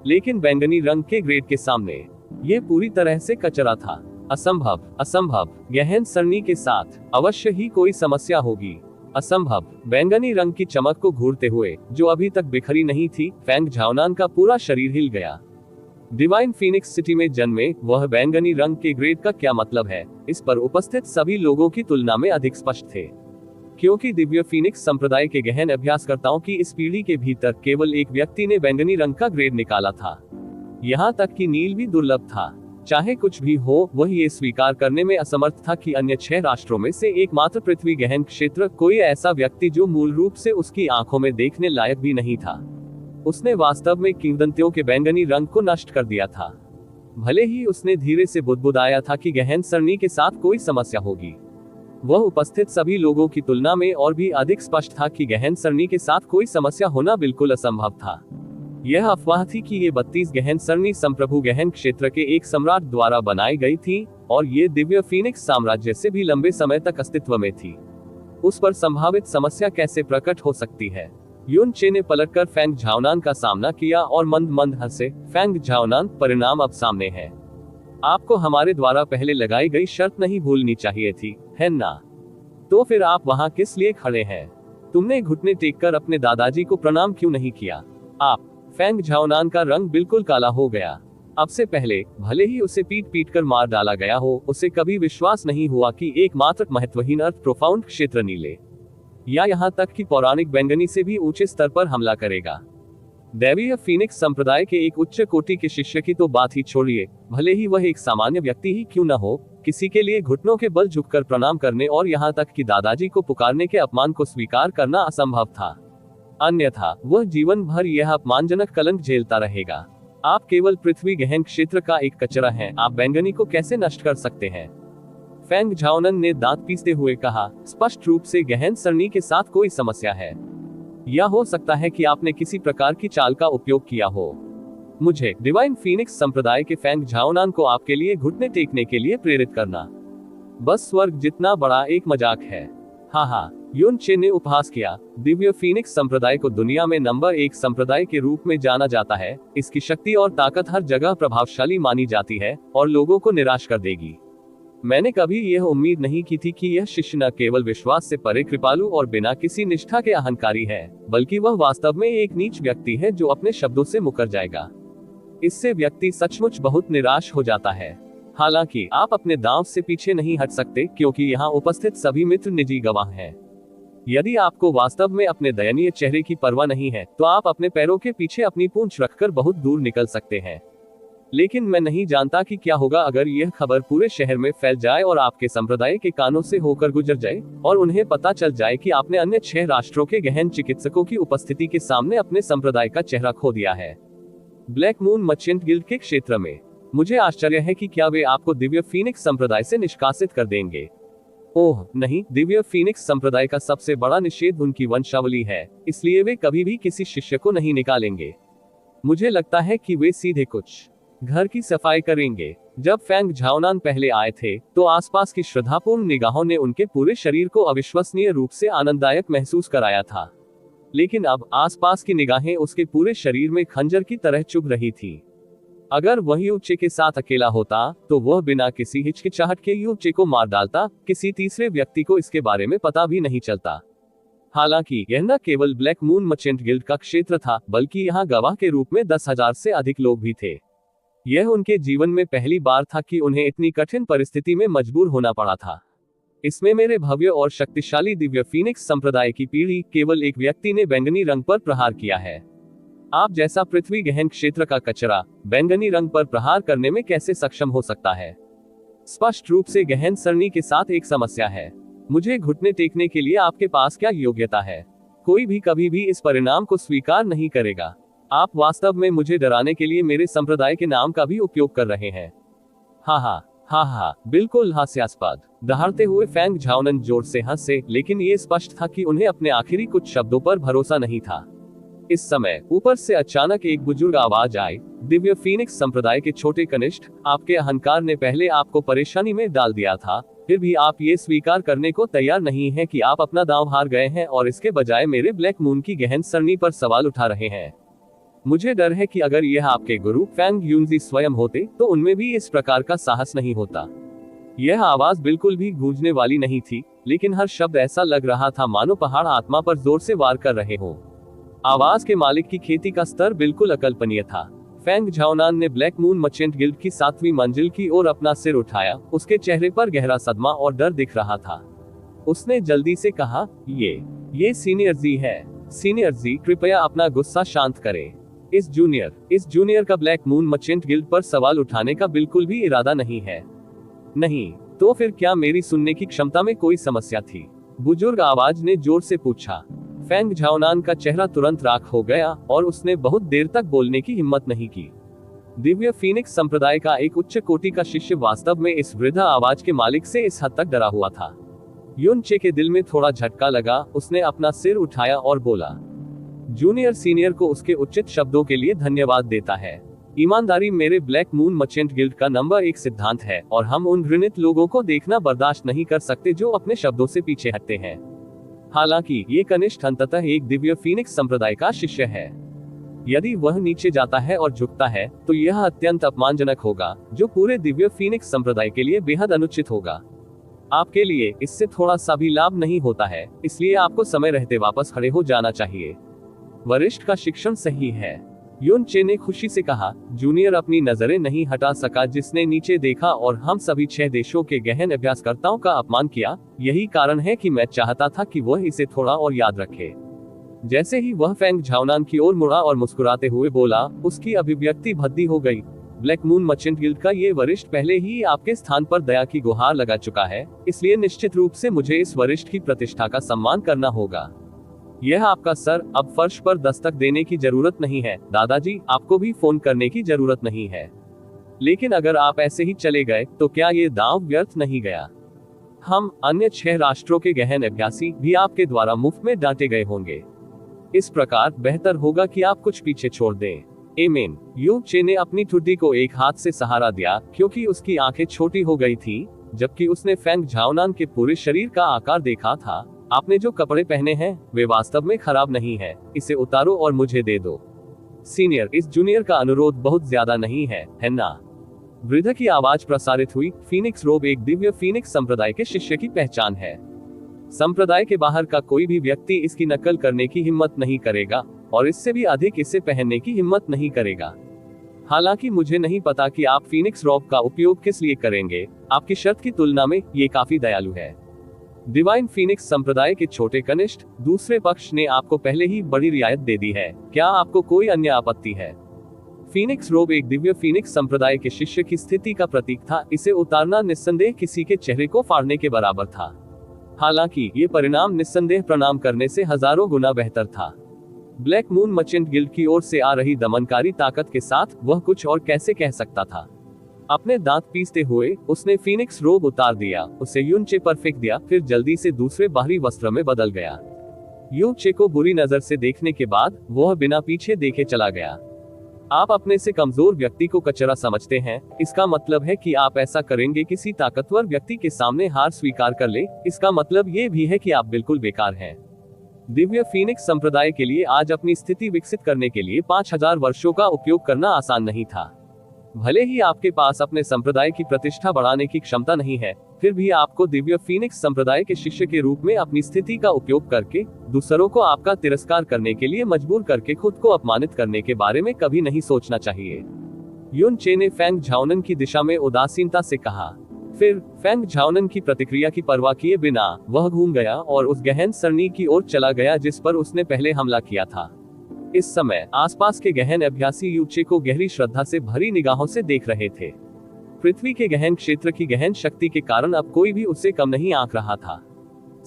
लेकिन बैंगनी रंग के ग्रेड के सामने यह पूरी तरह से कचरा था। असंभव, असंभव। गहन सरणी के साथ अवश्य ही कोई समस्या होगी। असंभव। बैंगनी रंग की चमक को घूरते हुए, जो अभी तक बिखरी नहीं थी, फेंग झाओनन का पूरा शरीर हिल गया। डिवाइन फीनिक्स सिटी में जन्मे वह बैंगनी रंग के ग्रेड का क्या मतलब है, इस पर उपस्थित सभी लोगों की तुलना में अधिक स्पष्ट थे, क्योंकि दिव्य फीनिक्स संप्रदाय के गहन अभ्यासकर्ताओं की इस पीढ़ी के भीतर केवल एक व्यक्ति ने बैंगनी रंग का ग्रेड निकाला था। यहाँ तक कि नील भी दुर्लभ था। चाहे कुछ भी हो, वह ये स्वीकार करने में असमर्थ था कि अन्य 6 राष्ट्रों में से एकमात्र पृथ्वी गहन क्षेत्र कोई ऐसा व्यक्ति जो मूल रूप से उसकी आंखों में देखने लायक भी नहीं था। उसने वास्तव में किंवदंतियों के बैंगनी रंग को नष्ट कर दिया था। भले ही उसने धीरे से बुदबुदाया था कि गहन सरणी के साथ कोई समस्या होगी, वह उपस्थित सभी लोगों की तुलना में और भी अधिक स्पष्ट था कि गहन सरणी के साथ कोई समस्या होना बिल्कुल असंभव था। यह अफवाह थी कि ये 32 गहन सरणी संप्रभु गहन क्षेत्र के एक सम्राट द्वारा बनाई गई थी और ये दिव्य फीनिक्स साम्राज्य से भी लंबे समय तक अस्तित्व में थी। उस पर संभावित समस्या कैसे प्रकट हो सकती है? युनचे ने पलटकर फेंग झाओनन का सामना किया और मंद मंद हंसे। फेंग झाओनन, परिणाम अब सामने है। आपको हमारे द्वारा पहले लगाई गई शर्त नहीं भूलनी चाहिए थी, है ना? तो फिर आप वहां किस लिए खड़े हैं? तुमने घुटने टेककर अपने दादाजी को प्रणाम क्यों नहीं किया? आप फेंग झाओनन का रंग बिल्कुल काला हो गया। अब से पहले, भले ही उसे पीट पीट कर मार डाला गया हो, उसे कभी विश्वास नहीं हुआ कि एकमात्र महत्वहीन अर्थ प्रोफाउंड क्षेत्र नीले, या यहाँ तक कि पौराणिक बैंगनी से भी ऊंचे स्तर पर हमला करेगा। दैवीय फीनिक्स संप्रदाय के एक उच्च कोटि के शिष्य की तो बात ही छोड़िए, भले ही वह एक सामान्य व्यक्ति ही क्यों न हो, किसी के लिए घुटनों के बल झुककर प्रणाम करने और यहाँ तक कि दादाजी को पुकारने के अपमान को स्वीकार करना असंभव था। अन्यथा वह जीवन भर यह अपमानजनक कलंक झेलता रहेगा। आप केवल पृथ्वी गहन क्षेत्र का एक कचरा हैं, आप बैंगनी को कैसे नष्ट कर सकते हैं? फेंग झाओनन ने दांत पीसते हुए कहा, स्पष्ट रूप से गहन सरणी के साथ कोई समस्या है, या हो सकता है कि आपने किसी प्रकार की चाल का उपयोग किया हो। मुझे डिवाइन फीनिक्स संप्रदाय के फेंग झाओनन को आपके लिए घुटने टेकने के लिए प्रेरित करना बस स्वर्ग जितना बड़ा एक मजाक है। हाँ हाँ, युन चे ने उपहास किया। दिव्य फीनिक्स संप्रदाय को दुनिया में नंबर 1 संप्रदाय के रूप में जाना जाता है। इसकी शक्ति और ताकत हर जगह प्रभावशाली मानी जाती है और लोगों को निराश कर देगी। मैंने कभी यह उम्मीद नहीं की थी कि यह शिष्य न केवल विश्वास से परे कृपालु और बिना किसी निष्ठा के अहंकारी है, बल्कि वह वास्तव में एक नीच व्यक्ति है जो अपने शब्दों से मुकर जाएगा। इससे व्यक्ति सचमुच बहुत निराश हो जाता है। हालांकि आप अपने दांव से पीछे नहीं हट सकते, क्योंकि यहाँ उपस्थित सभी मित्र निजी गवाह हैं। यदि आपको वास्तव में अपने दयनीय चेहरे की परवाह नहीं है, तो आप अपने पैरों के पीछे अपनी पूंछ रखकर बहुत दूर निकल सकते हैं। लेकिन मैं नहीं जानता कि क्या होगा अगर यह खबर पूरे शहर में फैल जाए और आपके संप्रदाय के कानों से होकर गुजर जाए और उन्हें पता चल जाए कि आपने अन्य 6 राष्ट्रों के गहन चिकित्सकों की उपस्थिति के सामने अपने संप्रदाय का चेहरा खो दिया है। ब्लैक मून मर्चेंट गिल्ड के क्षेत्र में मुझे आश्चर्य है कि क्या वे आपको दिव्य फीनिक्स संप्रदाय से निष्कासित कर देंगे। ओह नहीं, दिव्य फीनिक्स संप्रदाय का सबसे बड़ा निषेध उनकी वंशावली है, इसलिए वे कभी भी किसी शिष्य को नहीं निकालेंगे। मुझे लगता है कि वे सीधे कुछ घर की सफाई करेंगे। जब फेंग झाओनान पहले आए थे, तो आसपास की श्रद्धापूर्ण निगाहों ने उनके पूरे शरीर को अविश्वसनीय रूप से आनंददायक महसूस कराया था। लेकिन अब आसपास की निगाहें उसके पूरे शरीर में खंजर की तरह चुभ रही थी। अगर वह यू चे के साथ अकेला होता, तो वह बिना किसी हिचकिचाहट के यू चे को मार डालता। किसी तीसरे व्यक्ति को इसके बारे में पता भी नहीं चलता। हालांकि यह न केवल ब्लैक मून मर्चेंट गिल्ड का क्षेत्र था, बल्कि यहाँ गवाह के रूप में 10,000 से अधिक लोग भी थे। यह उनके जीवन में पहली बार था कि उन्हें इतनी कठिन परिस्थिति में मजबूर होना पड़ा था। इसमें मेरे भव्य और शक्तिशाली दिव्य फीनिक्स संप्रदाय की पीढ़ी केवल एक व्यक्ति ने बैंगनी रंग पर प्रहार किया है। आप जैसा पृथ्वी गहन क्षेत्र का कचरा बैंगनी रंग पर प्रहार करने में कैसे सक्षम हो सकता है? स्पष्ट रूप से गहन सरणी के साथ एक समस्या है। मुझे घुटने टेकने के लिए आपके पास क्या योग्यता है? कोई भी कभी भी इस परिणाम को स्वीकार नहीं करेगा। आप वास्तव में मुझे डराने के लिए मेरे संप्रदाय के नाम का भी उपयोग कर रहे हैं। हा, बिल्कुल हास्यास्पद। दहाड़ते हुए फेंग झाओनान जोर से हंसे, लेकिन ये स्पष्ट था कि उन्हें अपने आखिरी कुछ शब्दों पर भरोसा नहीं था। इस समय ऊपर से अचानक एक बुजुर्ग आवाज आई। दिव्य फीनिक्स संप्रदाय के छोटे कनिष्ठ, आपके अहंकार ने पहले आपको परेशानी में डाल दिया था, फिर भी आप ये स्वीकार करने को तैयार नहीं हैं कि आप अपना दांव हार गए हैं और इसके बजाय मेरे ब्लैक मून की गहन सरणी पर सवाल उठा रहे हैं। मुझे डर है कि अगर यह आपके गुरु फेंग यूनजी स्वयं होते, तो उनमें भी इस प्रकार का साहस नहीं होता। यह आवाज बिल्कुल भी गूंजने वाली नहीं थी, लेकिन हर शब्द ऐसा लग रहा था मानो पहाड़ आत्मा पर जोर से वार कर रहे हो। आवाज के मालिक की खेती का स्तर बिल्कुल अकल्पनीय था। फेंग झाओनान ने ब्लैक मून मर्चेंट गिल्ड की 7वीं मंजिल की ओर अपना सिर उठाया। उसके चेहरे पर गहरा सदमा और डर दिख रहा था। उसने जल्दी से कहा, ये सीनियर जी है। सीनियर जी, कृपया अपना गुस्सा शांत करें। इस जूनियर का ब्लैक मून मर्चेंट गिल्ड पर सवाल उठाने का बिल्कुल भी इरादा नहीं है। नहीं, तो फिर क्या मेरी सुनने की क्षमता में कोई समस्या थी? बुजुर्ग आवाज ने जोर से पूछा। फेंग झाओनान का चेहरा तुरंत राख हो गया और उसने बहुत देर तक बोलने की हिम्मत नहीं की। दिव्य फीनिक्स संप्रदाय का एक उच्च कोटि का शिष्य वास्तव में इस वृद्ध आवाज के मालिक से इस हद तक डरा हुआ था। युन चे के दिल में थोड़ा झटका लगा। उसने अपना सिर उठाया और बोला, जूनियर सीनियर को उसके उचित शब्दों के लिए धन्यवाद देता है। ईमानदारी मेरे ब्लैक मून मर्चेंट गिल्ड का नंबर 1 सिद्धांत है और हम उन घृणित लोगों को देखना बर्दाश्त नहीं कर सकते जो अपने शब्दों से पीछे हटते हैं। हालांकि ये कनिष्ठ अंततः एक दिव्य फीनिक्स संप्रदाय का शिष्य है। यदि वह नीचे जाता है और झुकता है, तो यह अत्यंत अपमानजनक होगा, जो पूरे दिव्य फीनिक्स संप्रदाय के लिए बेहद अनुचित होगा। आपके लिए इससे थोड़ा सा भी लाभ नहीं होता है, इसलिए आपको समय रहते वापस खड़े हो जाना चाहिए। वरिष्ठ का शिक्षण सही है, युन चे ने खुशी से कहा। जूनियर अपनी नजरें नहीं हटा सका, जिसने नीचे देखा और हम सभी 6 देशों के गहन अभ्यासकर्ताओं का अपमान किया। यही कारण है कि मैं चाहता था कि वह इसे थोड़ा और याद रखे। जैसे ही वह फेंग झाओनान की ओर मुड़ा और मुस्कुराते हुए बोला, उसकी अभिव्यक्ति भद्दी हो गई। ब्लैक मून मर्चेंट गिल्ड का ये वरिष्ठ पहले ही आपके स्थान पर दया की गुहार लगा चुका है, इसलिए निश्चित रूप से मुझे इस वरिष्ठ की प्रतिष्ठा का सम्मान करना होगा। यह आपका सर, अब फर्श पर दस्तक देने की जरूरत नहीं है। दादाजी, आपको भी फोन करने की जरूरत नहीं है। लेकिन अगर आप ऐसे ही चले गए, तो क्या ये दांव व्यर्थ नहीं गया? हम अन्य 6 राष्ट्रों के गहन अभ्यासी भी आपके द्वारा मुफ्त में डांटे गए होंगे। इस प्रकार बेहतर होगा कि आप कुछ पीछे छोड़ दें। एमेन। यू चे ने अपनी ठुड्डी को एक हाथ से सहारा दिया, क्योंकि उसकी आंखें छोटी हो गई थी। जबकि उसने फेंग झाओनान के पूरे शरीर का आकार देखा था, आपने जो कपड़े पहने हैं वे वास्तव में खराब नहीं है, इसे उतारो और मुझे दे दो। सीनियर, इस जूनियर का अनुरोध बहुत ज्यादा नहीं है ना? वृद्ध की आवाज प्रसारित हुई। फीनिक्स रोब एक दिव्य फीनिक्स संप्रदाय के शिष्य की पहचान है। संप्रदाय के बाहर का कोई भी व्यक्ति इसकी नकल करने की हिम्मत नहीं करेगा और इससे भी अधिक इसे पहनने की हिम्मत नहीं करेगा। हालांकि मुझे नहीं पता कि आप फीनिक्स रोब का उपयोग किस लिए करेंगे, आपकी शर्त की तुलना में ये काफी दयालु है। डिवाइन फीनिक्स संप्रदाय के छोटे कनिष्ठ दूसरे पक्ष ने आपको पहले ही बड़ी रियायत दे दी है, क्या आपको कोई अन्य आपत्ति है? फीनिक्स रोब एक दिव्य फीनिक्स संप्रदाय के शिष्य की स्थिति का प्रतीक था, इसे उतारना निस्संदेह किसी के चेहरे को फाड़ने के बराबर था। हालांकि ये परिणाम निस्संदेह प्रणाम करने से हजारों गुना बेहतर था। ब्लैक मून मर्चेंट गिल्ड की ओर से आ रही दमनकारी ताकत के साथ वह कुछ और कैसे कह सकता था? अपने दांत पीसते हुए उसने फीनिक्स रोब उतार दिया, उसे यूनचे पर फेंक दिया, फिर जल्दी से दूसरे बाहरी वस्त्र में बदल गया। यूनचे को बुरी नजर से देखने के बाद वह बिना पीछे देखे चला गया। आप अपने से कमजोर व्यक्ति को कचरा समझते हैं, इसका मतलब है कि आप ऐसा करेंगे किसी ताकतवर व्यक्ति के सामने हार स्वीकार कर ले, इसका मतलब ये भी है कि आप बिल्कुल बेकार हैं। दिव्य फीनिक्स संप्रदाय के लिए आज अपनी स्थिति विकसित करने के लिए 5000 वर्षों का उपयोग करना आसान नहीं था। भले ही आपके पास अपने संप्रदाय की प्रतिष्ठा बढ़ाने की क्षमता नहीं है, फिर भी आपको दिव्य फीनिक्स संप्रदाय के शिष्य के रूप में अपनी स्थिति का उपयोग करके दूसरों को आपका तिरस्कार करने के लिए मजबूर करके खुद को अपमानित करने के बारे में कभी नहीं सोचना चाहिए। युन चे ने फेंग झाओनन की दिशा में उदासीनता से कहा। फिर फेंग झाओनन की प्रतिक्रिया की परवाह किए बिना वह घूम गया और उस गहन सरणी की ओर चला गया जिस पर उसने पहले हमला किया था। इस समय आसपास के गहन अभ्यासी यूचे को गहरी श्रद्धा से भरी निगाहों से देख रहे थे। पृथ्वी के गहन क्षेत्र की गहन शक्ति के कारण अब कोई भी उसे कम नहीं आंक रहा था।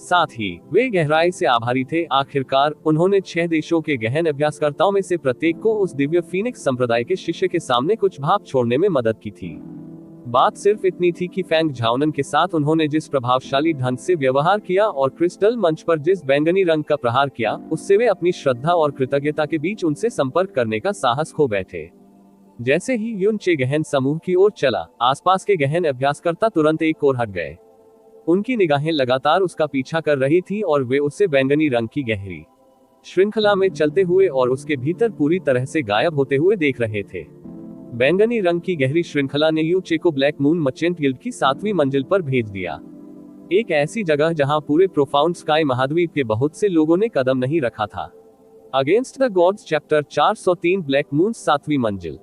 साथ ही वे गहराई से आभारी थे। आखिरकार उन्होंने 6 देशों के गहन अभ्यासकर्ताओं में से प्रत्येक को उस दिव्य फीनिक्स संप्रदाय के शिष्य के सामने कुछ भाप छोड़ने में मदद की थी। बात सिर्फ इतनी थी कि फेंग झाओनन के साथ उन्होंने जिस प्रभावशाली ढंग से व्यवहार किया और क्रिस्टल मंच पर जिस बैंगनी रंग का प्रहार किया, उससे वे अपनी श्रद्धा और कृतज्ञता के बीच उनसे संपर्क करने का साहस खो बैठे। जैसे ही युन चे गहन समूह की ओर चला, आसपास के गहन अभ्यासकर्ता तुरंत एक ओर हट गए। उनकी निगाहें लगातार उसका पीछा कर रही थी और वे उससे बैंगनी रंग की गहरी श्रृंखला में चलते हुए और उसके भीतर पूरी तरह से गायब होते हुए देख रहे थे। बैंगनी रंग की गहरी श्रृंखला ने यूचे को ब्लैक मून मर्चेंट गिल्ड की 7वीं मंजिल पर भेज दिया, एक ऐसी जगह जहां पूरे प्रोफाउंड स्काई महाद्वीप के बहुत से लोगों ने कदम नहीं रखा था। Against the gods chapter 403 black moon 7वीं मंजिल।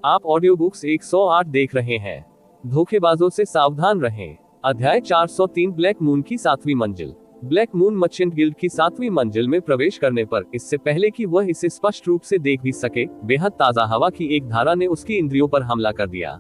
आप ऑडियो बुक्स 108 देख रहे हैं। धोखेबाजों से सावधान रहें। अध्याय 403 ब्लैक मून की 7वीं मंजिल। ब्लैक मून मर्चेंट गिल्ड की 7वीं मंजिल में प्रवेश करने पर इससे पहले कि वह इसे स्पष्ट रूप से देख भी सके, बेहद ताजा हवा की एक धारा ने उसकी इंद्रियों पर हमला कर दिया।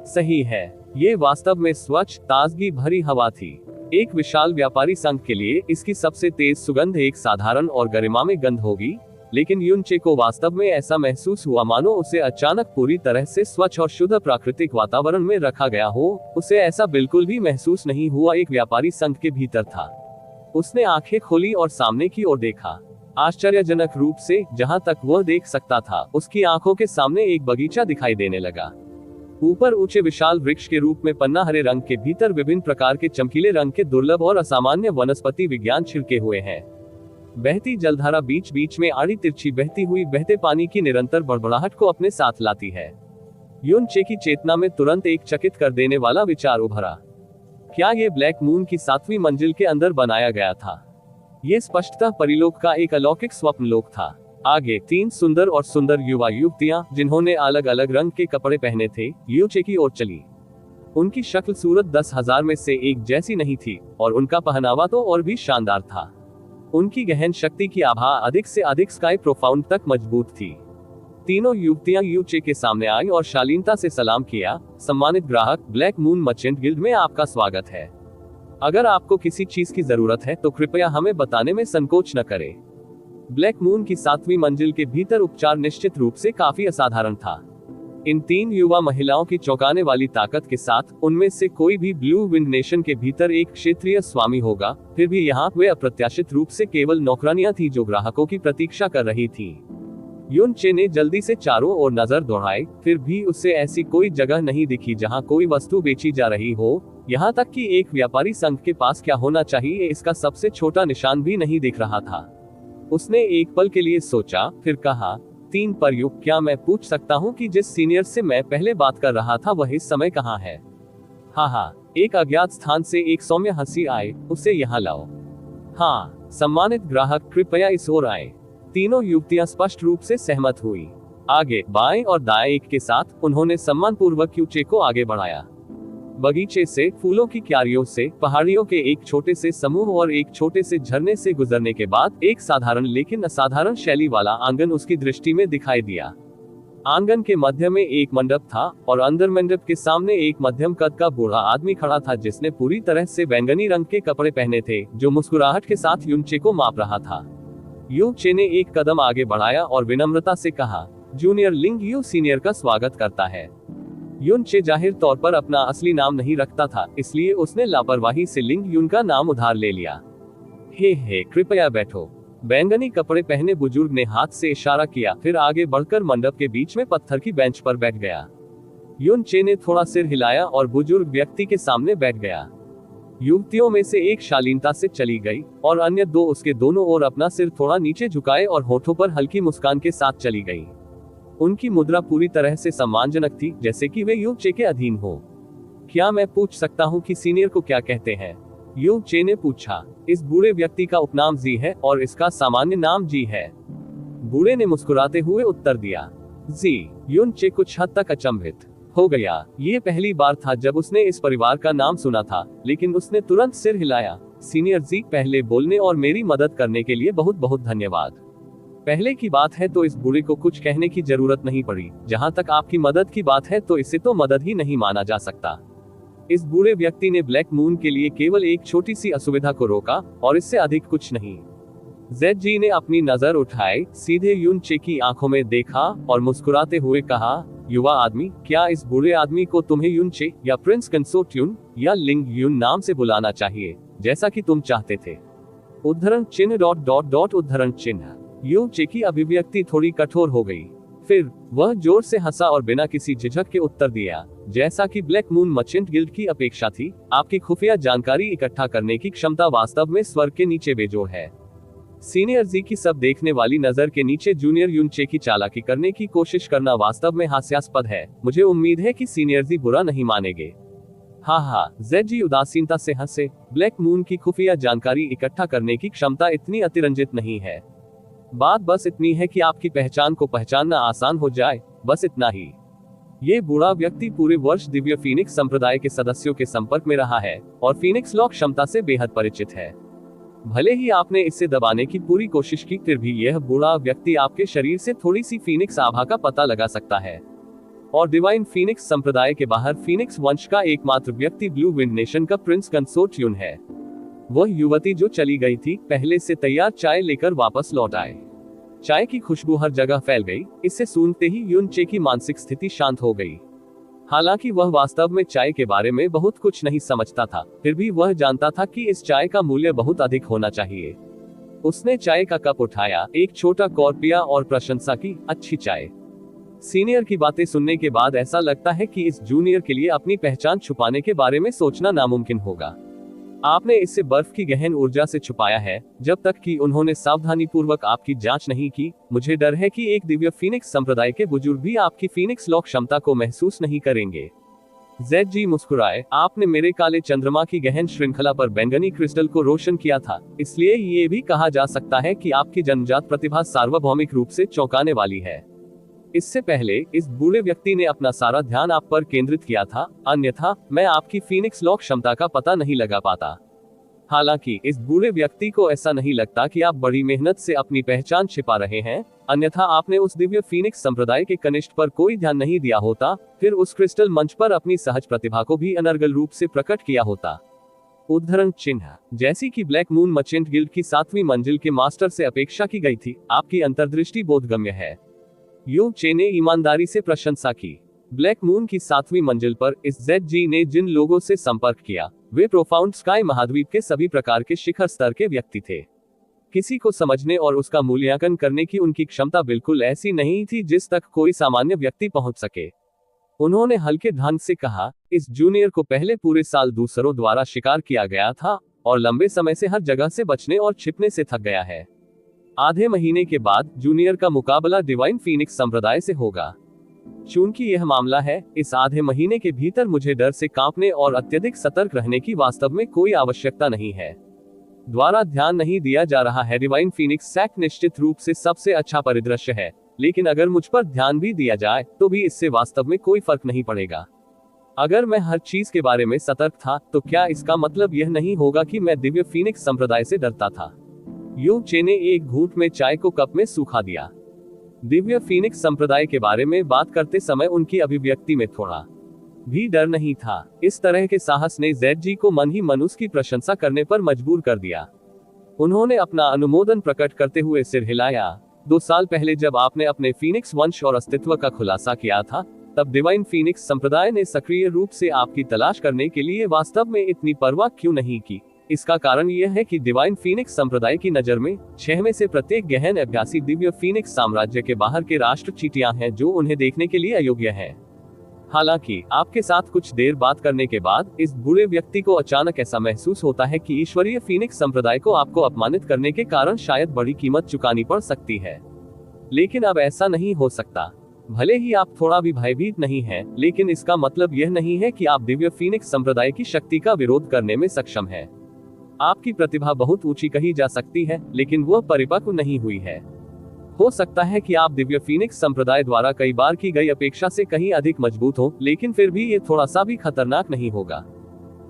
सही है, ये वास्तव में स्वच्छ ताजगी भरी हवा थी। एक विशाल व्यापारी संघ के लिए इसकी सबसे तेज सुगंध एक साधारण और गरिमामय गंध होगी, लेकिन युनचे को वास्तव में ऐसा महसूस हुआ मानो उसे अचानक पूरी तरह से स्वच्छ और शुद्ध प्राकृतिक वातावरण में रखा गया हो। उसे ऐसा बिल्कुल भी महसूस नहीं हुआ एक व्यापारी संघ के भीतर था। उसने आंखें खोली और सामने की ओर देखा। आश्चर्यजनक रूप से जहां तक वह देख सकता था, उसकी आंखों के सामने एक बगीचा दिखाई देने लगा। ऊपर ऊंचे विशाल वृक्ष के रूप में पन्ना हरे रंग के भीतर विभिन्न प्रकार के चमकीले रंग के दुर्लभ और असामान्य वनस्पति विज्ञान छिड़के हुए हैं। बहती जलधारा बीच बीच में आड़ी तिरछी बहती हुई बहते पानी की निरंतर बड़बड़ाहट को अपने साथ लाती है। युन चे की चेतना में तुरंत एक चकित कर देने वाला विचार उभरा। क्या ये ब्लैक मून की 7वीं मंजिल के अंदर बनाया गया था? ये स्पष्टतः परिलोक का एक अलौकिक स्वप्न लोक था। आगे 3 सुंदर और सुंदर युवा युवतियां जिन्होंने अलग अलग रंग के कपड़े पहने थे, यूचे की ओर चली। उनकी शक्ल सूरत 10,000 में से एक जैसी नहीं थी और उनका पहनावा तो और भी शानदार था। उनकी गहन शक्ति की आभा अधिक से अधिक स्काई प्रोफाउंड तक मजबूत थी। तीनों युवतियां यूचे के सामने आई और शालीनता से सलाम किया। सम्मानित ग्राहक, ब्लैक मून मर्चेंट गिल्ड में आपका स्वागत है। अगर आपको किसी चीज की जरूरत है तो कृपया हमें बताने में संकोच न करें। ब्लैक मून की 7वीं मंजिल के भीतर उपचार निश्चित रूप से काफी असाधारण था। इन 3 युवा महिलाओं की चौंकाने वाली ताकत के साथ उनमें से कोई भी ब्लू विंड नेशन के भीतर एक क्षेत्रीय स्वामी होगा। फिर भी यहाँ वे अप्रत्याशित रूप से केवल नौकरानियां थी जो ग्राहकों की प्रतीक्षा कर रही थी। युन चे ने जल्दी से चारों ओर नजर दौड़ाई, फिर भी उसे ऐसी कोई जगह नहीं दिखी जहां कोई वस्तु बेची जा रही हो। यहाँ तक कि एक व्यापारी संघ के पास क्या होना चाहिए इसका सबसे छोटा निशान भी नहीं दिख रहा था। उसने एक पल के लिए सोचा, फिर कहा, 3 पर युग, क्या मैं पूछ सकता हूँ कि जिस सीनियर से मैं पहले बात कर रहा था वह इस समय कहाँ है? हाँ, एक अज्ञात स्थान से एक सौम्य हंसी आए, उसे यहाँ लाओ। हाँ, सम्मानित ग्राहक, कृपया इस ओर आए। तीनों युवतियां स्पष्ट रूप से सहमत हुई। आगे, बाएं और दाएं एक के साथ उन्होंने सम्मानपूर्वक यूचे को आगे बढ़ाया। बगीचे से, फूलों की क्यारियों से, पहाड़ियों के एक छोटे से समूह और एक छोटे से झरने से गुजरने के बाद एक साधारण लेकिन असाधारण शैली वाला आंगन उसकी दृष्टि में दिखाई दिया। आंगन के मध्य में एक मंडप था और अंदर मंडप के सामने एक मध्यम कद का बूढ़ा आदमी खड़ा था जिसने पूरी तरह से बैंगनी रंग के कपड़े पहने थे, जो मुस्कुराहट के साथ यूनचे को माप रहा था। यूचे ने एक कदम आगे बढ़ाया और विनम्रता से कहा, जूनियर लिंग यू सीनियर का स्वागत करता है। यूनचे जाहिर तौर पर अपना असली नाम नहीं रखता था, इसलिए उसने लापरवाही से लिंग यून का नाम उधार ले लिया। हे, कृपया बैठो। बैंगनी कपड़े पहने बुजुर्ग ने हाथ से इशारा किया, फिर आगे बढ़कर मंडप के बीच में पत्थर की बेंच पर बैठ गया। यूनचे ने थोड़ा सिर हिलाया और बुजुर्ग व्यक्ति के सामने बैठ गया। युवतियों में से एक शालीनता से चली गई और अन्य 2 उसके दोनों ओर अपना सिर थोड़ा नीचे झुकाए और होठों पर हल्की मुस्कान के साथ चली गई। उनकी मुद्रा पूरी तरह से सम्मानजनक थी, जैसे कि वे यूचे के अधीन हो। क्या मैं पूछ सकता हूँ कि सीनियर को क्या कहते हैं? यूचे ने पूछा। इस बूढ़े व्यक्ति का उपनाम जी है और इसका सामान्य नाम जी है। बूढ़े ने मुस्कुराते हुए उत्तर दिया, जी। यूनचे कुछ हद तक अचंभित हो गया। ये पहली बार था जब उसने इस परिवार का नाम सुना था, लेकिन उसने तुरंत सिर हिलाया। सीनियर जी, पहले बोलने और मेरी मदद करने के लिए बहुत बहुत धन्यवाद। पहले की बात है तो इस बूढ़े को कुछ कहने की जरूरत नहीं पड़ी। जहाँ तक आपकी मदद की बात है तो इसे तो मदद ही नहीं माना जा सकता। इस बूढ़े व्यक्ति ने ब्लैक मून के लिए केवल एक छोटी सी असुविधा को रोका और इससे अधिक कुछ नहीं। जेड जी ने अपनी नजर उठाई, सीधे यूनचे की आंखों में देखा और मुस्कुराते हुए कहा, युवा आदमी, क्या इस बूढ़े आदमी को तुम्हें यूनचे या प्रिंस कंसोर्ट यून या लिंग यून नाम से बुलाना चाहिए, जैसा कि तुम चाहते थे? उद्धरण चिन्ह ... उद्धरण चिन्ह। यूनचे की अभिव्यक्ति थोड़ी कठोर हो गई। फिर वह जोर से हंसा और बिना किसी झिझक के उत्तर दिया, जैसा कि ब्लैक मून मर्चेंट गिल्ड की अपेक्षा थी, आपकी खुफिया जानकारी इकट्ठा करने की क्षमता वास्तव में स्वर्ग के नीचे बेजोड़ है। सीनियर जी की सब देखने वाली नजर के नीचे जूनियर यूनचे की चालाकी करने की कोशिश करना वास्तव में हास्यास्पद है। मुझे उम्मीद है कि सीनियर जी बुरा नहीं मानेंगे। हाँ, जेड जी उदासीनता से हंसे। ब्लैक मून की खुफिया जानकारी इकट्ठा करने की क्षमता इतनी अतिरंजित नहीं है। बात बस इतनी है कि आपकी पहचान को पहचानना आसान हो जाए, बस इतना ही। ये बूढ़ा व्यक्ति पूरे वर्ष दिव्य फीनिक्स संप्रदाय के सदस्यों के संपर्क में रहा है और फीनिक्स लॉ क्षमता से बेहद परिचित है। भले ही आपने इसे दबाने की पूरी कोशिश की, फिर भी यह बूढ़ा व्यक्ति आपके शरीर से थोड़ी सी फीनिक्स आभा का पता लगा सकता है। और डिवाइन फीनिक्स संप्रदाय के बाहर फीनिक्स वंश का एकमात्र व्यक्ति ब्लू विंड नेशन का प्रिंस कंसोर्ट यून है। वह युवती जो चली गई थी, पहले से तैयार चाय लेकर वापस लौट आए। चाय की खुशबू हर जगह फैल गई। इसे सूंघते ही यूनचे की मानसिक स्थिति शांत हो गई। हालांकि वह वास्तव में चाय के बारे में बहुत कुछ नहीं समझता था, फिर भी वह जानता था कि इस चाय का मूल्य बहुत अधिक होना चाहिए। उसने चाय का कप उठाया, एक छोटा कॉर्क पिया और प्रशंसा की, अच्छी चाय। सीनियर की बातें सुनने के बाद ऐसा लगता है कि इस जूनियर के लिए अपनी पहचान छुपाने के बारे में सोचना नामुमकिन होगा। आपने इसे बर्फ की गहन ऊर्जा से छुपाया है, जब तक कि उन्होंने सावधानीपूर्वक आपकी जांच नहीं की। मुझे डर है कि एक दिव्य फीनिक्स संप्रदाय के बुजुर्ग भी आपकी फीनिक्स लॉ क्षमता को महसूस नहीं करेंगे। जेड जी मुस्कुराए, आपने मेरे काले चंद्रमा की गहन श्रृंखला पर बैंगनी क्रिस्टल को रोशन किया था, इसलिए ये भी कहा जा सकता है कि आपकी जन्मजात प्रतिभा सार्वभौमिक रूप से चौंकाने वाली है। इससे पहले इस बूढ़े व्यक्ति ने अपना सारा ध्यान आप पर केंद्रित किया था, अन्यथा मैं आपकी फीनिक्स लॉ क्षमता का पता नहीं लगा पाता। हालांकि इस बूढ़े व्यक्ति को ऐसा नहीं लगता कि आप बड़ी मेहनत से अपनी पहचान छिपा रहे हैं, अन्यथा आपने उस दिव्य फीनिक्स संप्रदाय के कनिष्ठ पर कोई ध्यान नहीं दिया होता, फिर उस क्रिस्टल मंच पर अपनी सहज प्रतिभा को भी अनर्गल रूप से प्रकट किया होता। उद्धरण चिन्ह। जैसी कि ब्लैक मून मर्चेंट गिल्ड की 7वीं मंजिल के मास्टर से अपेक्षा की गई थी, आपकी अंतर्दृष्टि बोधगम्य है। यूचे ने ईमानदारी से प्रशंसा की। ब्लैक मून की 7वीं मंजिल पर इस जेड जी ने जिन लोगों से संपर्क किया, वे प्रोफाउंड स्काई महाद्वीप के सभी प्रकार के शिखर स्तर के व्यक्ति थे। किसी को समझने और उसका मूल्यांकन करने की उनकी क्षमता बिल्कुल ऐसी नहीं थी जिस तक कोई सामान्य व्यक्ति पहुंच सके। उन्होंने हल्के ढंग से कहा, इस जूनियर को पहले पूरे साल दूसरों द्वारा शिकार किया गया था और लंबे समय से हर जगह से बचने और छिपने से थक गया है। आधे महीने के बाद जूनियर का मुकाबला डिवाइन फीनिक्स संप्रदाय से होगा। चूंकि यह मामला है, इस आधे महीने के भीतर मुझे डर से कांपने और अत्यधिक सतर्क रहने की वास्तव में कोई आवश्यकता नहीं है। द्वारा ध्यान नहीं दिया जा रहा है। डिवाइन फीनिक्स सैक निश्चित रूप से सबसे अच्छा परिदृश्य है, लेकिन अगर मुझ पर ध्यान भी दिया जाए तो भी इससे वास्तव में कोई फर्क नहीं पड़ेगा। अगर मैं हर चीज के बारे में सतर्क था तो क्या इसका मतलब यह नहीं होगा कि मैं दिव्य फीनिक्स संप्रदाय से डरता था? यू चे ने एक घूंट में चाय को कप में सूखा दिया। दिव्य फीनिक्स संप्रदाय के बारे में बात करते समय उनकी अभिव्यक्ति में थोड़ा भी डर नहीं था। इस तरह के साहस ने जेड को मन ही मन उसकी प्रशंसा करने पर मजबूर कर दिया। उन्होंने अपना अनुमोदन प्रकट करते हुए सिर हिलाया। 2 साल पहले जब आपने अपने फीनिक्स वंश और अस्तित्व का खुलासा किया था, तब डिवाइन फीनिक्स संप्रदाय ने सक्रिय रूप से आपकी तलाश करने के लिए वास्तव में इतनी परवाह क्यों नहीं की? इसका कारण यह है कि डिवाइन फीनिक्स संप्रदाय की नजर में 6 में से प्रत्येक गहन अभ्यासी दिव्य फीनिक्स साम्राज्य के बाहर के राष्ट्र चींटियां हैं जो उन्हें देखने के लिए अयोग्य है। हालांकि आपके साथ कुछ देर बात करने के बाद इस बुरे व्यक्ति को अचानक ऐसा महसूस होता है कि ईश्वरीय फीनिक्स संप्रदाय को आपको अपमानित करने के कारण शायद बड़ी कीमत चुकानी पड़ सकती है। लेकिन अब ऐसा नहीं हो सकता। भले ही आप थोड़ा भी भयभीत नहीं हैं, लेकिन इसका मतलब यह नहीं है कि आप दिव्य फीनिक्स संप्रदाय की शक्ति का विरोध करने में सक्षम हैं। आपकी प्रतिभा बहुत ऊंची कही जा सकती है, लेकिन वह परिपक्व नहीं हुई है। हो सकता है कि आप दिव्य फीनिक्स संप्रदाय द्वारा कई बार की गई अपेक्षा से कहीं अधिक मजबूत हो, लेकिन फिर भी ये थोड़ा सा भी खतरनाक नहीं होगा।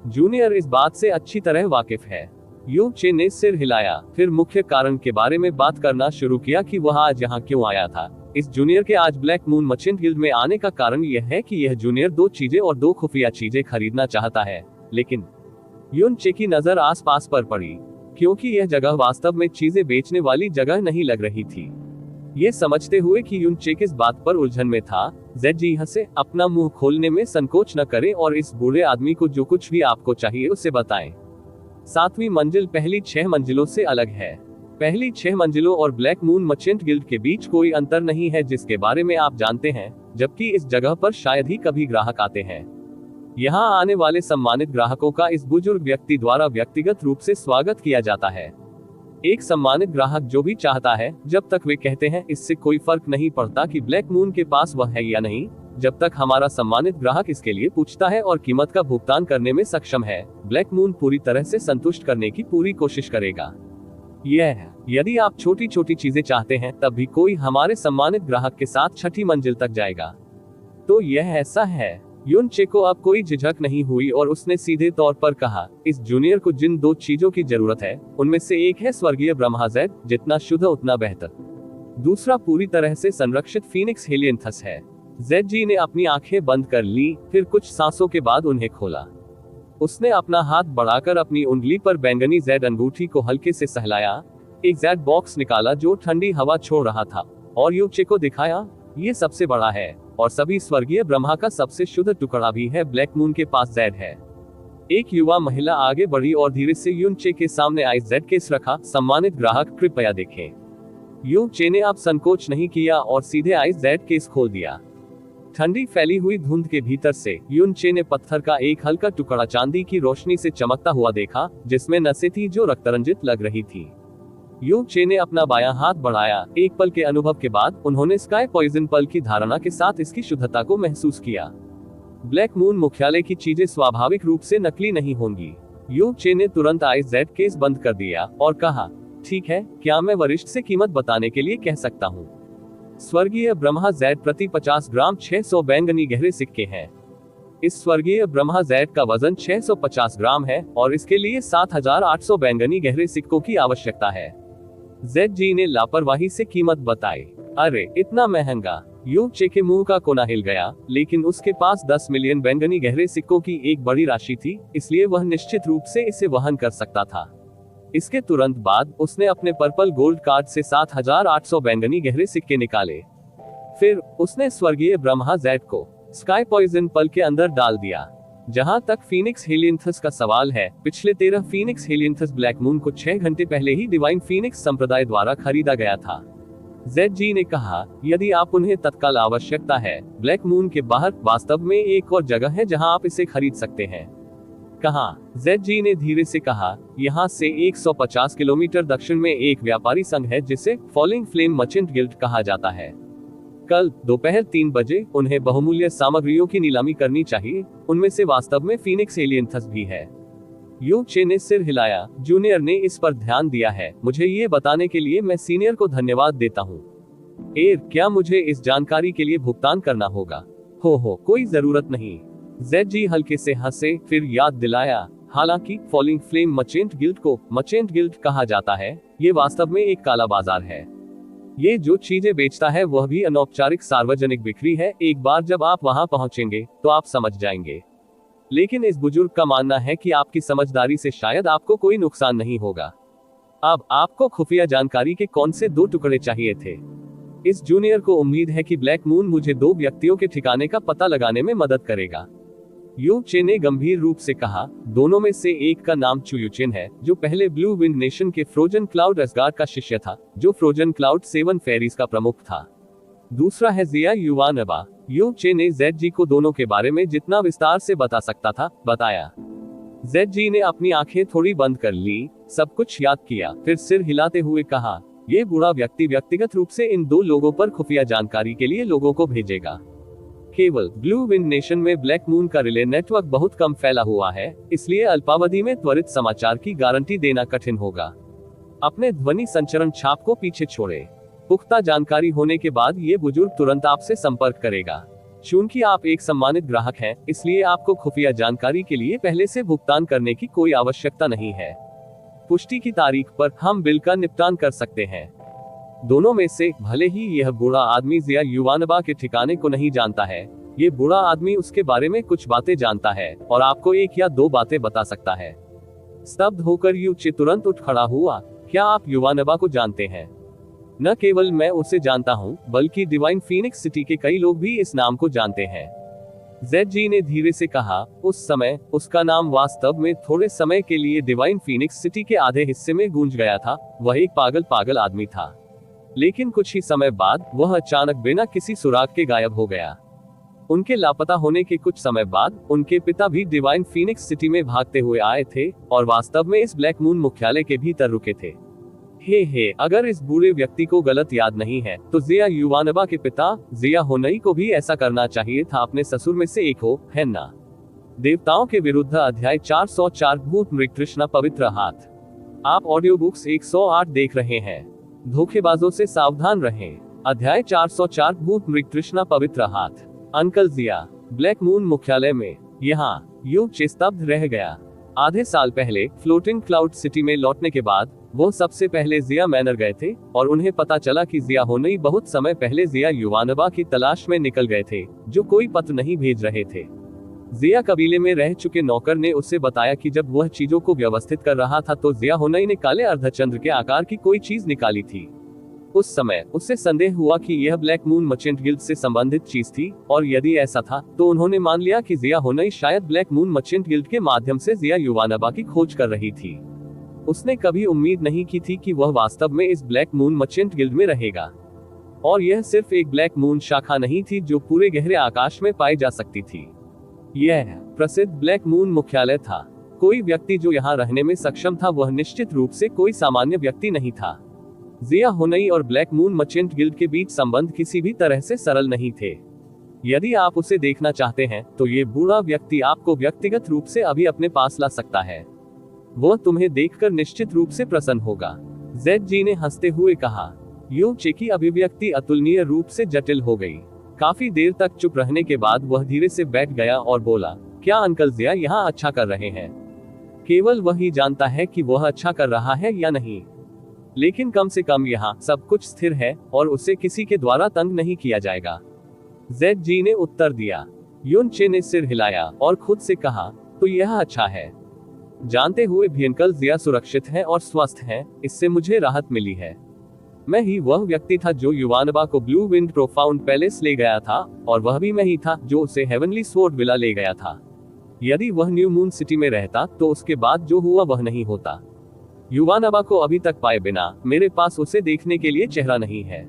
जूनियर इस बात से अच्छी तरह वाकिफ है। यू चे ने सिर हिलाया, फिर मुख्य कारण के बारे में बात करना शुरू किया कि वह आज यहाँ क्यों आया था। इस जूनियर के आज ब्लैक मून मर्चेंट गिल्ड में आने का कारण यह है कि यह जूनियर 2 चीजें और 2 खुफिया चीजें खरीदना चाहता है। लेकिन यून चे की नजर आसपास पर पड़ी, क्योंकि यह जगह वास्तव में चीजें बेचने वाली जगह नहीं लग रही थी। ये समझते हुए कि यून चे किस बात पर उलझन में था, जेड जी हंसे, अपना मुंह खोलने में संकोच न करें और इस बूढ़े आदमी को जो कुछ भी आपको चाहिए उसे बताएं। 7वीं मंजिल पहली 6 मंजिलों से अलग है। पहली 6 मंजिलों और ब्लैक मून मर्चेंट गिल्ड के बीच कोई अंतर नहीं है जिसके बारे में आप जानते हैं, जबकि इस जगह पर शायद ही कभी ग्राहक आते हैं। यहाँ आने वाले सम्मानित ग्राहकों का इस बुजुर्ग व्यक्ति द्वारा व्यक्तिगत रूप से स्वागत किया जाता है। एक सम्मानित ग्राहक जो भी चाहता है, जब तक वे कहते हैं इससे कोई फर्क नहीं पड़ता कि ब्लैक मून के पास वह है या नहीं, जब तक हमारा सम्मानित ग्राहक इसके लिए पूछता है और कीमत का भुगतान करने में सक्षम है, ब्लैक मून पूरी तरह से संतुष्ट करने की पूरी कोशिश करेगा। यदि आप छोटी छोटी चीजें चाहते हैं, तब भी कोई हमारे सम्मानित ग्राहक के साथ 6ठी मंजिल तक जाएगा। तो यह ऐसा है। यून चे को अब कोई झिझक नहीं हुई और उसने सीधे तौर पर कहा, इस जूनियर को जिन 2 चीजों की जरूरत है, उनमें से एक है स्वर्गीय ब्रह्मा जेड, जितना शुद्ध उतना बेहतर। दूसरा पूरी तरह से संरक्षित फीनिक्स हेलियंथस है। जेड जी ने अपनी आंखें बंद कर ली, फिर कुछ सांसों के बाद उन्हें खोला। उसने अपना हाथ बढ़ाकर अपनी उंगली पर बैंगनी जेड अंगूठी को हल्के से सहलाया, एक जेड बॉक्स निकाला जो ठंडी हवा छोड़ रहा था, और यू चे को दिखाया, ये सबसे बड़ा है और सभी स्वर्गीय ब्रह्मा का सबसे शुद्ध टुकड़ा भी है। ब्लैक मून के पास जेड है। एक युवा महिला आगे बढ़ी और धीरे से यून चे के सामने आई जेड केस रखा। सम्मानित ग्राहक कृपया देखें। यून चे ने अब संकोच नहीं किया और सीधे आई जेड केस खोल दिया। ठंडी फैली हुई धुंध के भीतर से यून चे ने पत्थर का एक हल्का टुकड़ा चांदी की रोशनी से चमकता हुआ देखा, जिसमें नसें थी जो रक्तरंजित लग रही थी। यू चे ने अपना बायां हाथ बढ़ाया। एक पल के अनुभव के बाद उन्होंने स्काई पॉइजन पल की धारणा के साथ इसकी शुद्धता को महसूस किया। ब्लैक मून मुख्यालय की चीजें स्वाभाविक रूप से नकली नहीं होंगी। यू चे ने तुरंत आई जेड केस बंद कर दिया और कहा, ठीक है, क्या मैं वरिष्ठ से कीमत बताने के लिए कह सकता हूँ? स्वर्गीय ब्रह्मा जेड प्रति 50 ग्राम 600 बैंगनी गहरे सिक्के हैं। इस स्वर्गीय ब्रह्मा जेड का वजन 650 ग्राम है और इसके लिए 7800 बैंगनी गहरे सिक्कों की आवश्यकता है। जेड जी ने लापरवाही से कीमत बताई। अरे इतना महंगा! यू चे के मुंह का कोना हिल गया, लेकिन उसके पास 10 मिलियन बैंगनी गहरे सिक्कों की एक बड़ी राशि थी, इसलिए वह निश्चित रूप से इसे वहन कर सकता था। इसके तुरंत बाद उसने अपने पर्पल गोल्ड कार्ड से 7800 बैंगनी गहरे सिक्के निकाले। फिर उसने स्वर्गीय ब्रह्मा जेड को स्काई पॉइजन पल के अंदर डाल दिया। जहां तक फीनिक्स हेलियंथस का सवाल है, पिछले 13 फीनिक्स हेलियंथस ब्लैक मून को 6 घंटे पहले ही डिवाइन फीनिक्स संप्रदाय द्वारा खरीदा गया था। जेड जी ने कहा, यदि आप उन्हें तत्काल आवश्यकता है, ब्लैक मून के बाहर वास्तव में एक और जगह है जहां आप इसे खरीद सकते हैं। कहाँ? जेड जी ने धीरे से कहा, यहाँ से 150 किलोमीटर दक्षिण में एक व्यापारी संघ है जिसे फॉलिंग फ्लेम मर्चेंट गिल्ड कहा जाता है। कल दोपहर 3 बजे उन्हें बहुमूल्य सामग्रियों की नीलामी करनी चाहिए, उनमें से वास्तव में फीनिक्स एलियंथस भी है। यू चे ने सिर हिलाया। जूनियर ने इस पर ध्यान दिया है, मुझे ये बताने के लिए मैं सीनियर को धन्यवाद देता हूँ। क्या मुझे इस जानकारी के लिए भुगतान करना होगा? हो, कोई जरूरत नहीं। जेड जी हल्के से हंसे, फिर याद दिलाया, हालांकि फॉलिंग फ्लेम मर्चेंट गिल्ड को मर्चेंट गिल्ड कहा जाता है, ये वास्तव में एक काला बाजार है। ये जो चीजें बेचता है वह भी अनौपचारिक सार्वजनिक बिक्री है। एक बार जब आप वहां पहुंचेंगे तो आप समझ जाएंगे। लेकिन इस बुजुर्ग का मानना है कि आपकी समझदारी से शायद आपको कोई नुकसान नहीं होगा। अब आपको खुफिया जानकारी के कौन से 2 टुकड़े चाहिए थे? इस जूनियर को उम्मीद है कि ब्लैक मून मुझे 2 व्यक्तियों के ठिकाने का पता लगाने में मदद करेगा। यू चे ने गंभीर रूप से कहा, दोनों में से एक का नाम चुयुचेन है, जो पहले ब्लू विंड नेशन के फ्रोजन क्लाउड असगार्ड का शिष्य था, जो फ्रोजन क्लाउड 7 फेरीज का प्रमुख था। दूसरा है जिया युवानबा। यू चे ने जेड जी को दोनों के बारे में जितना विस्तार से बता सकता था बताया। जेड जी ने अपनी आंखें थोड़ी बंद कर ली, सब कुछ याद किया, फिर सिर हिलाते हुए कहा, यह बूढ़ा व्यक्ति व्यक्तिगत रूप से इन 2 लोगों पर खुफिया जानकारी के लिए लोगों को भेजेगा। केवल ब्लू विंड नेशन में ब्लैक मून का रिले नेटवर्क बहुत कम फैला हुआ है, इसलिए अल्पावधि में त्वरित समाचार की गारंटी देना कठिन होगा। अपने ध्वनि संचरण छाप को पीछे छोड़े। पुख्ता जानकारी होने के बाद ये बुजुर्ग तुरंत आपसे संपर्क करेगा। चूंकि आप एक सम्मानित ग्राहक हैं, इसलिए आपको खुफिया जानकारी के लिए पहले से भुगतान करने की कोई आवश्यकता नहीं है। पुष्टि की तारीख पर हम बिल का निपटान कर सकते हैं। दोनों में से भले ही यह बूढ़ा आदमी जिया युवानबा के ठिकाने को नहीं जानता है, ये बूढ़ा आदमी उसके बारे में कुछ बातें जानता है और आपको 1 या 2 बातें बता सकता है। स्तब्ध होकर यू चे तुरंत उठ खड़ा हुआ। क्या आप युवानबा को जानते हैं? न केवल मैं उसे जानता हूँ, बल्कि डिवाइन फीनिक्स सिटी के कई लोग भी इस नाम को जानते हैं। जेड जी ने धीरे से कहा, उस समय उसका नाम वास्तव में थोड़े समय के लिए डिवाइन फीनिक्स सिटी के आधे हिस्से में गूंज गया था। वह एक पागल आदमी था, लेकिन कुछ ही समय बाद वह अचानक बिना किसी सुराग के गायब हो गया। उनके लापता होने के कुछ समय बाद उनके पिता भी डिवाइन फीनिक्स सिटी में भागते हुए आए थे और वास्तव में इस ब्लैक मून मुख्यालय के भीतर रुके थे। अगर इस बूढ़े व्यक्ति को गलत याद नहीं है तो जिया युवानबा के पिता जिया होनई को भी ऐसा करना चाहिए था, अपने ससुर में से एक हो, है ना? देवताओं के विरुद्ध अध्याय 404 भूत मृग तृष्णा पवित्र हाथ। आप ऑडियो बुक्स 108 देख रहे हैं। धोखेबाजों से सावधान रहें। अध्याय 404 भूत मृग तृष्णा पवित्र हाथ। अंकल जिया। ब्लैक मून मुख्यालय में। यहाँ यू चे स्तब्ध रह गया। आधे साल पहले फ्लोटिंग क्लाउड सिटी में लौटने के बाद वो सबसे पहले जिया मैनर गए थे और उन्हें पता चला कि जिया होनई बहुत समय पहले जिया युवानबा की तलाश में निकल गए थे, जो कोई पत्र नहीं भेज रहे थे। जिया कबीले में रह चुके नौकर ने उसे बताया कि जब वह चीजों को व्यवस्थित कर रहा था तो जिया होनई ने काले अर्धचंद्र के आकार की कोई चीज निकाली थी। उस समय उसे संदेह हुआ कि यह ब्लैक मून मर्चेंट गिल्ड से संबंधित चीज थी, और यदि ऐसा था तो उन्होंने मान लिया कि जिया होनई शायद ब्लैक मून मर्चेंट गिल्ड के माध्यम से जिया युवानबा की खोज कर रही थी। उसने कभी उम्मीद नहीं की थी कि वह वास्तव में इस ब्लैक मून मर्चेंट गिल्ड में रहेगा। और यह सिर्फ एक ब्लैक मून शाखा नहीं थी जो पूरे गहरे आकाश में पाई जा सकती थी। यह प्रसिद्ध ब्लैक मून मुख्यालय था। कोई व्यक्ति जो यहाँ रहने में सक्षम था वह निश्चित रूप से कोई सामान्य व्यक्ति नहीं था। जिया होनई और ब्लैक मून मर्चेंट गिल्ड के बीच संबंध किसी भी तरह से सरल नहीं थे। यदि आप उसे देखना चाहते हैं तो ये बूढ़ा व्यक्ति आपको व्यक्तिगत रूप से अभी अपने पास ला सकता है। वह तुम्हें देखकर निश्चित रूप से प्रसन्न होगा। जेड जी ने हंसते हुए कहा। यू चे की अभिव्यक्ति अतुलनीय रूप से जटिल हो गई। काफी देर तक चुप रहने के बाद वह धीरे से बैठ गया और बोला, क्या अंकल जिया यहाँ अच्छा कर रहे हैं? केवल वही जानता है कि वह अच्छा कर रहा है या नहीं, लेकिन कम से कम यहाँ सब कुछ स्थिर है और उसे किसी के द्वारा तंग नहीं किया जाएगा। जेड जी ने उत्तर दिया। यून चे ने सिर हिलाया और खुद से कहा, तो यह अच्छा है। जानते हुए भी अंकल जिया सुरक्षित है और स्वस्थ है, इससे मुझे राहत मिली है। मैं ही वह व्यक्ति था जो युवानबा को ब्लू विंड प्रोफाउंड पैलेस ले गया था, और वह भी मैं ही था जो उसे हेवनली स्वॉर्ड विला ले गया था। यदि वह न्यू मून सिटी में रहता तो उसके बाद जो हुआ वह नहीं होता। युवानबा को अभी तक पाए बिना मेरे पास उसे देखने के लिए चेहरा नहीं है।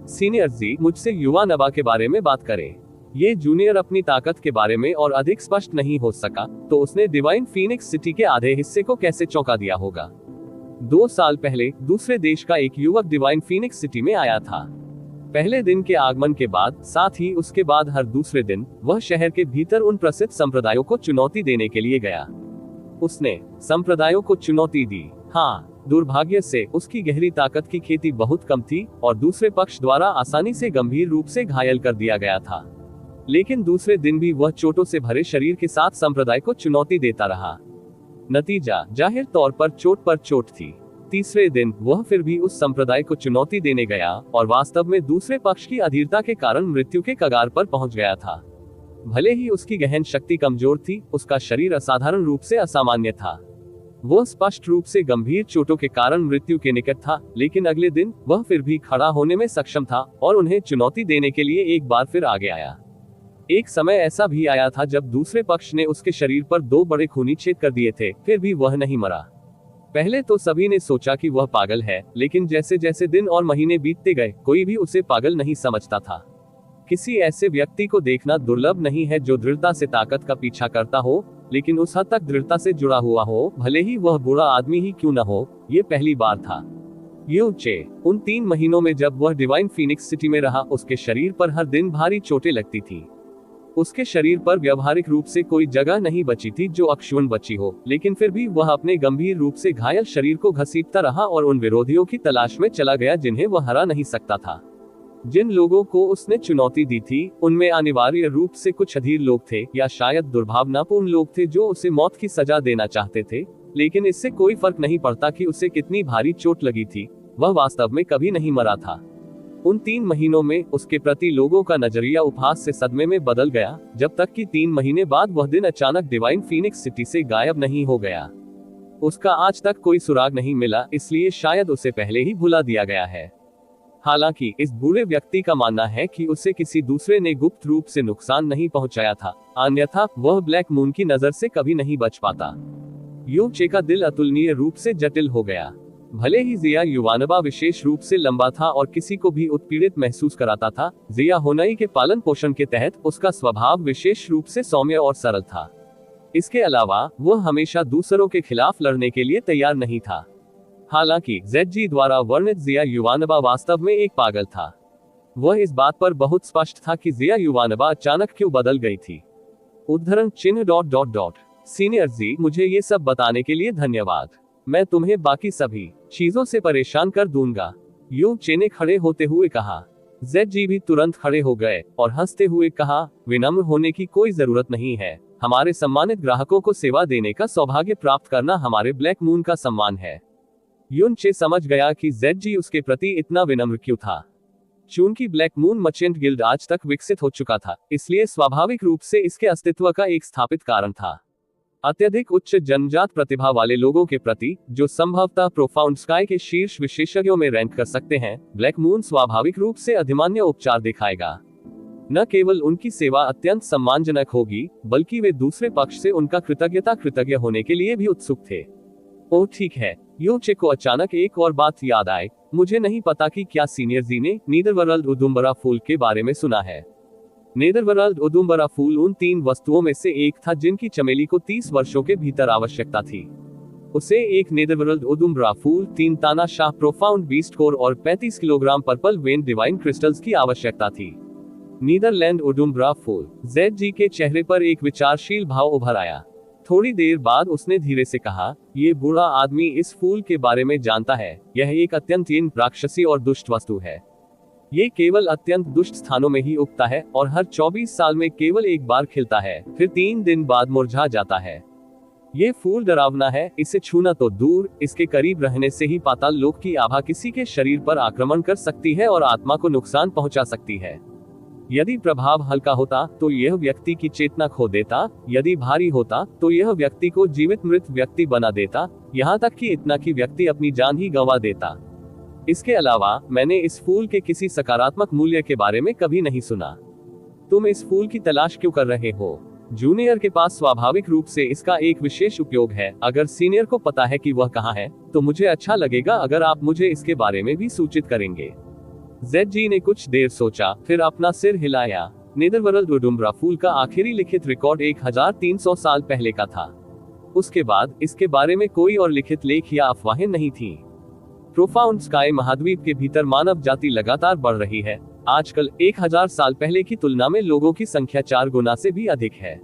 सीनियर जी मुझसे युवा नबा के बारे में बात करें। ये जूनियर अपनी ताकत के बारे में और अधिक स्पष्ट नहीं हो सका, तो उसने डिवाइन फीनिक्स सिटी के आधे हिस्से को कैसे चौंका दिया होगा। 2 साल पहले दूसरे देश का एक युवक डिवाइन फीनिक्स सिटी में आया था। पहले दिन के आगमन के बाद, साथ ही उसके बाद हर दूसरे दिन, वह शहर के भीतर उन प्रसिद्ध संप्रदायों को चुनौती देने के लिए गया। उसने संप्रदायों को चुनौती दी। हाँ, दुर्भाग्य से उसकी गहरी ताकत की खेती बहुत कम थी और दूसरे पक्ष द्वारा आसानी से गंभीर रूप से घायल कर दिया गया था। लेकिन दूसरे दिन भी वह चोटों से भरे शरीर के साथ संप्रदाय को चुनौती देता रहा। नतीजा जाहिर तौर पर चोट थी। तीसरे दिन वह फिर भी उस संप्रदाय को चुनौती देने गया और वास्तव में दूसरे पक्ष की अधीरता के कारण मृत्यु के कगार पर पहुंच गया था। भले ही उसकी गहन शक्ति कमजोर थी, उसका शरीर असाधारण रूप से असामान्य था। वह स्पष्ट रूप से गंभीर चोटों के कारण मृत्यु के निकट था, लेकिन अगले दिन वह फिर भी खड़ा होने में सक्षम था और उन्हें चुनौती देने के लिए एक बार फिर आगे आया। एक समय ऐसा भी आया था जब दूसरे पक्ष ने उसके शरीर पर 2 बड़े खूनी छेद कर दिए थे, फिर भी वह नहीं मरा। पहले तो सभी ने सोचा कि वह पागल है, लेकिन जैसे जैसे दिन और महीने बीतते गए, कोई भी उसे पागल नहीं समझता था। किसी ऐसे व्यक्ति को देखना दुर्लभ नहीं है जो दृढ़ता से ताकत का पीछा करता हो, लेकिन उस हद तक दृढ़ता से जुड़ा हुआ हो, भले ही वह बुरा आदमी ही क्यों न हो। ये पहली बार था। यू चे उन 3 महीनों में जब वह डिवाइन फीनिक्स सिटी में रहा, उसके शरीर पर हर दिन भारी चोटें लगती थी। उसके शरीर पर व्यवहारिक रूप से कोई जगह नहीं बची थी जो अक्षुण्ण बची हो, लेकिन फिर भी वह अपने गंभीर रूप से घायल शरीर को घसीटता रहा और उन विरोधियों की तलाश में चला गया जिन्हें वह हरा नहीं सकता था। जिन लोगों को उसने चुनौती दी थी, उनमें अनिवार्य रूप से कुछ अधीर लोग थे, या शायद दुर्भावनापूर्ण लोग थे जो उसे मौत की सजा देना चाहते थे। लेकिन इससे कोई फर्क नहीं पड़ता कि उसे कितनी भारी चोट लगी थी, वह वास्तव में कभी नहीं मरा था। उन 3 महीनों में उसके प्रति लोगों का नजरिया उपहास से सदमे में बदल गया, जब तक कि 3 महीने बाद वह दिन अचानक डिवाइन फीनिक्स सिटी से गायब नहीं हो गया। उसका आज तक कोई सुराग नहीं मिला, इसलिए शायद उसे पहले ही भुला दिया गया है। हालांकि इस बूढ़े व्यक्ति का मानना है कि उसे किसी दूसरे ने गुप्त रूप से नुकसान नहीं पहुंचाया था, अन्यथा वह ब्लैक मून की नजर से कभी नहीं बच पाता। यू चे का दिल अतुलनीय रूप से जटिल हो गया। भले ही जिया युवानबा विशेष रूप से लंबा था और किसी को भी उत्पीड़ित महसूस कराता था, जिया होनाई के पालन पोषण के तहत उसका स्वभाव विशेष रूप से सौम्य और सरल था। इसके अलावा वह हमेशा दूसरों के खिलाफ लड़ने के लिए तैयार नहीं था। हालांकि ZG द्वारा वर्णित जिया युवानबा वास्तव में एक पागल था। वह इस बात पर बहुत स्पष्ट था कि जिया युवानबा अचानक क्यों बदल गई थी। उद्धरण चिन्ह ... सीनियर जी, मुझे ये सब बताने के लिए धन्यवाद। मैं तुम्हें बाकी सभी चीजों से परेशान कर दूंगा। यू चे ने खड़े होते हुए कहा। ZG भी तुरंत खड़े हो गए और हंसते हुए कहा, विनम्र होने की कोई जरूरत नहीं है। हमारे सम्मानित ग्राहकों को सेवा देने का सौभाग्य प्राप्त करना हमारे ब्लैक मून का सम्मान है। यून चे समझ गया कि ZG उसके प्रति इतना विनम्र क्यों था। चूंकि ब्लैक मून मर्चेंट गिल्ड आज तक विकसित हो चुका था, इसलिए स्वाभाविक रूप से इसके अस्तित्व का एक स्थापित कारण था। अत्यधिक उच्च जन्मजात प्रतिभा वाले लोगों के प्रति, जो संभवतः प्रोफाउंड स्काई के शीर्ष विशेषज्ञों में रैंक कर सकते हैं, ब्लैक मून स्वाभाविक रूप से अधिमान्य उपचार दिखाएगा। न केवल उनकी सेवा अत्यंत सम्मानजनक होगी, बल्कि वे दूसरे पक्ष से उनका कृतज्ञ होने के लिए भी उत्सुक थे। ओह ठीक है। यू चे को अचानक एक और बात याद आई। मुझे नहीं पता कि क्या सीनियर जी ने नीदरवर्ल्ड उदुम्बरा फूल के बारे में सुना है। नीदरवर्ल्ड उदुम्बरा फूल उन 3 वस्तुओं में से एक था जिनकी चमेली को 30 वर्षों के भीतर आवश्यकता थी। उसे एक नीदरवर्ल्ड उदुम्बरा फूल, 3 तानाशाह प्रोफाउंड बीस्ट कोर और 35 kilogram purple when divine crystals की आवश्यकता थी। नीदरलैंड उदुम्बरा फूल। ZG के चेहरे पर एक विचारशील भाव उभर आया। थोड़ी देर बाद उसने धीरे से कहा, ये बूढ़ा आदमी इस फूल के बारे में जानता है। यह एक अत्यंत राक्षसी और दुष्ट वस्तु है। ये केवल अत्यंत दुष्ट स्थानों में ही उगता है और हर 24 साल में केवल एक बार खिलता है, फिर 3 दिन बाद मुरझा जाता है। ये फूल डरावना है, इसे छूना तो दूर, इसके करीब रहने से ही पाताल लोक की आभा किसी के शरीर पर आक्रमण कर सकती है और आत्मा को नुकसान पहुंचा सकती है। यदि प्रभाव हल्का होता तो यह व्यक्ति की चेतना खो देता, यदि भारी होता तो यह व्यक्ति को जीवित मृत व्यक्ति बना देता, यहाँ तक कि इतना कि व्यक्ति अपनी जान ही गंवा देता। इसके अलावा मैंने इस फूल के किसी सकारात्मक मूल्य के बारे में कभी नहीं सुना। तुम इस फूल की तलाश क्यों कर रहे हो? जूनियर के पास स्वाभाविक रूप से इसका एक विशेष उपयोग है। अगर सीनियर को पता है कि वह कहाँ है, तो मुझे अच्छा लगेगा अगर आप मुझे इसके बारे में भी सूचित करेंगे। जेड ने कुछ देर सोचा, फिर अपना सिर हिलाया। नेदरवर्ल्ड उडुम्बरा फूल का आखिरी लिखित रिकॉर्ड 1300 साल पहले का था। उसके बाद इसके बारे में कोई और लिखित लेख या अफवाहें नहीं थी। प्रोफाउंड स्काई महाद्वीप के भीतर मानव जाति लगातार बढ़ रही है। आजकल 1000 साल पहले की तुलना में लोगों की संख्या 4 गुना से भी अधिक है।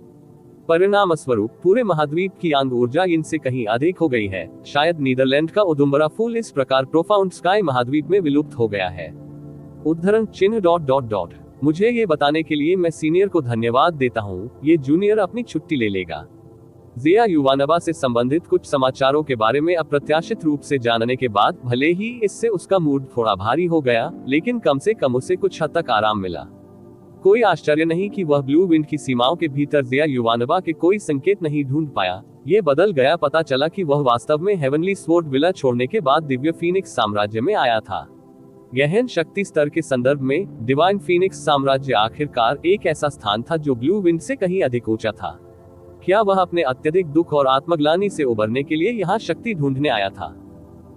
परिणाम स्वरूप पूरे महाद्वीप की आंग ऊर्जा इनसे कहीं अधिक हो गई है। शायद नीदरलैंड का उदुम्बरा फूल इस प्रकार प्रोफाउंड स्काई महाद्वीप में विलुप्त हो गया है। उद्धरण चिन्ह ... मुझे ये बताने के लिए मैं सीनियर को धन्यवाद देता हूँ, ये जूनियर अपनी छुट्टी ले लेगा। ज़िया युवानवा से संबंधित कुछ समाचारों के बारे में अप्रत्याशित रूप से जानने के बाद भले ही इससे उसका मूड थोड़ा भारी हो गया, लेकिन कम से कम उसे कुछ हद तक आराम मिला। कोई आश्चर्य नहीं कि वह ब्लू विंड की सीमाओं के भीतर ज़िया युवानवा के कोई संकेत नहीं ढूंढ पाया। ये बदल गया। पता चला कि वह वास्तव में हेवनली स्वॉर्ड विला छोड़ने के बाद दिव्य फीनिक्स साम्राज्य में आया था। गहन शक्ति स्तर के संदर्भ में डिवाइन फीनिक्स साम्राज्य आखिरकार एक ऐसा स्थान था जो ब्लू विंड से कहीं अधिक ऊंचा था। क्या वह अपने अत्यधिक दुख और आत्मग्लानि से उबरने के लिए यहाँ शक्ति ढूंढने आया था?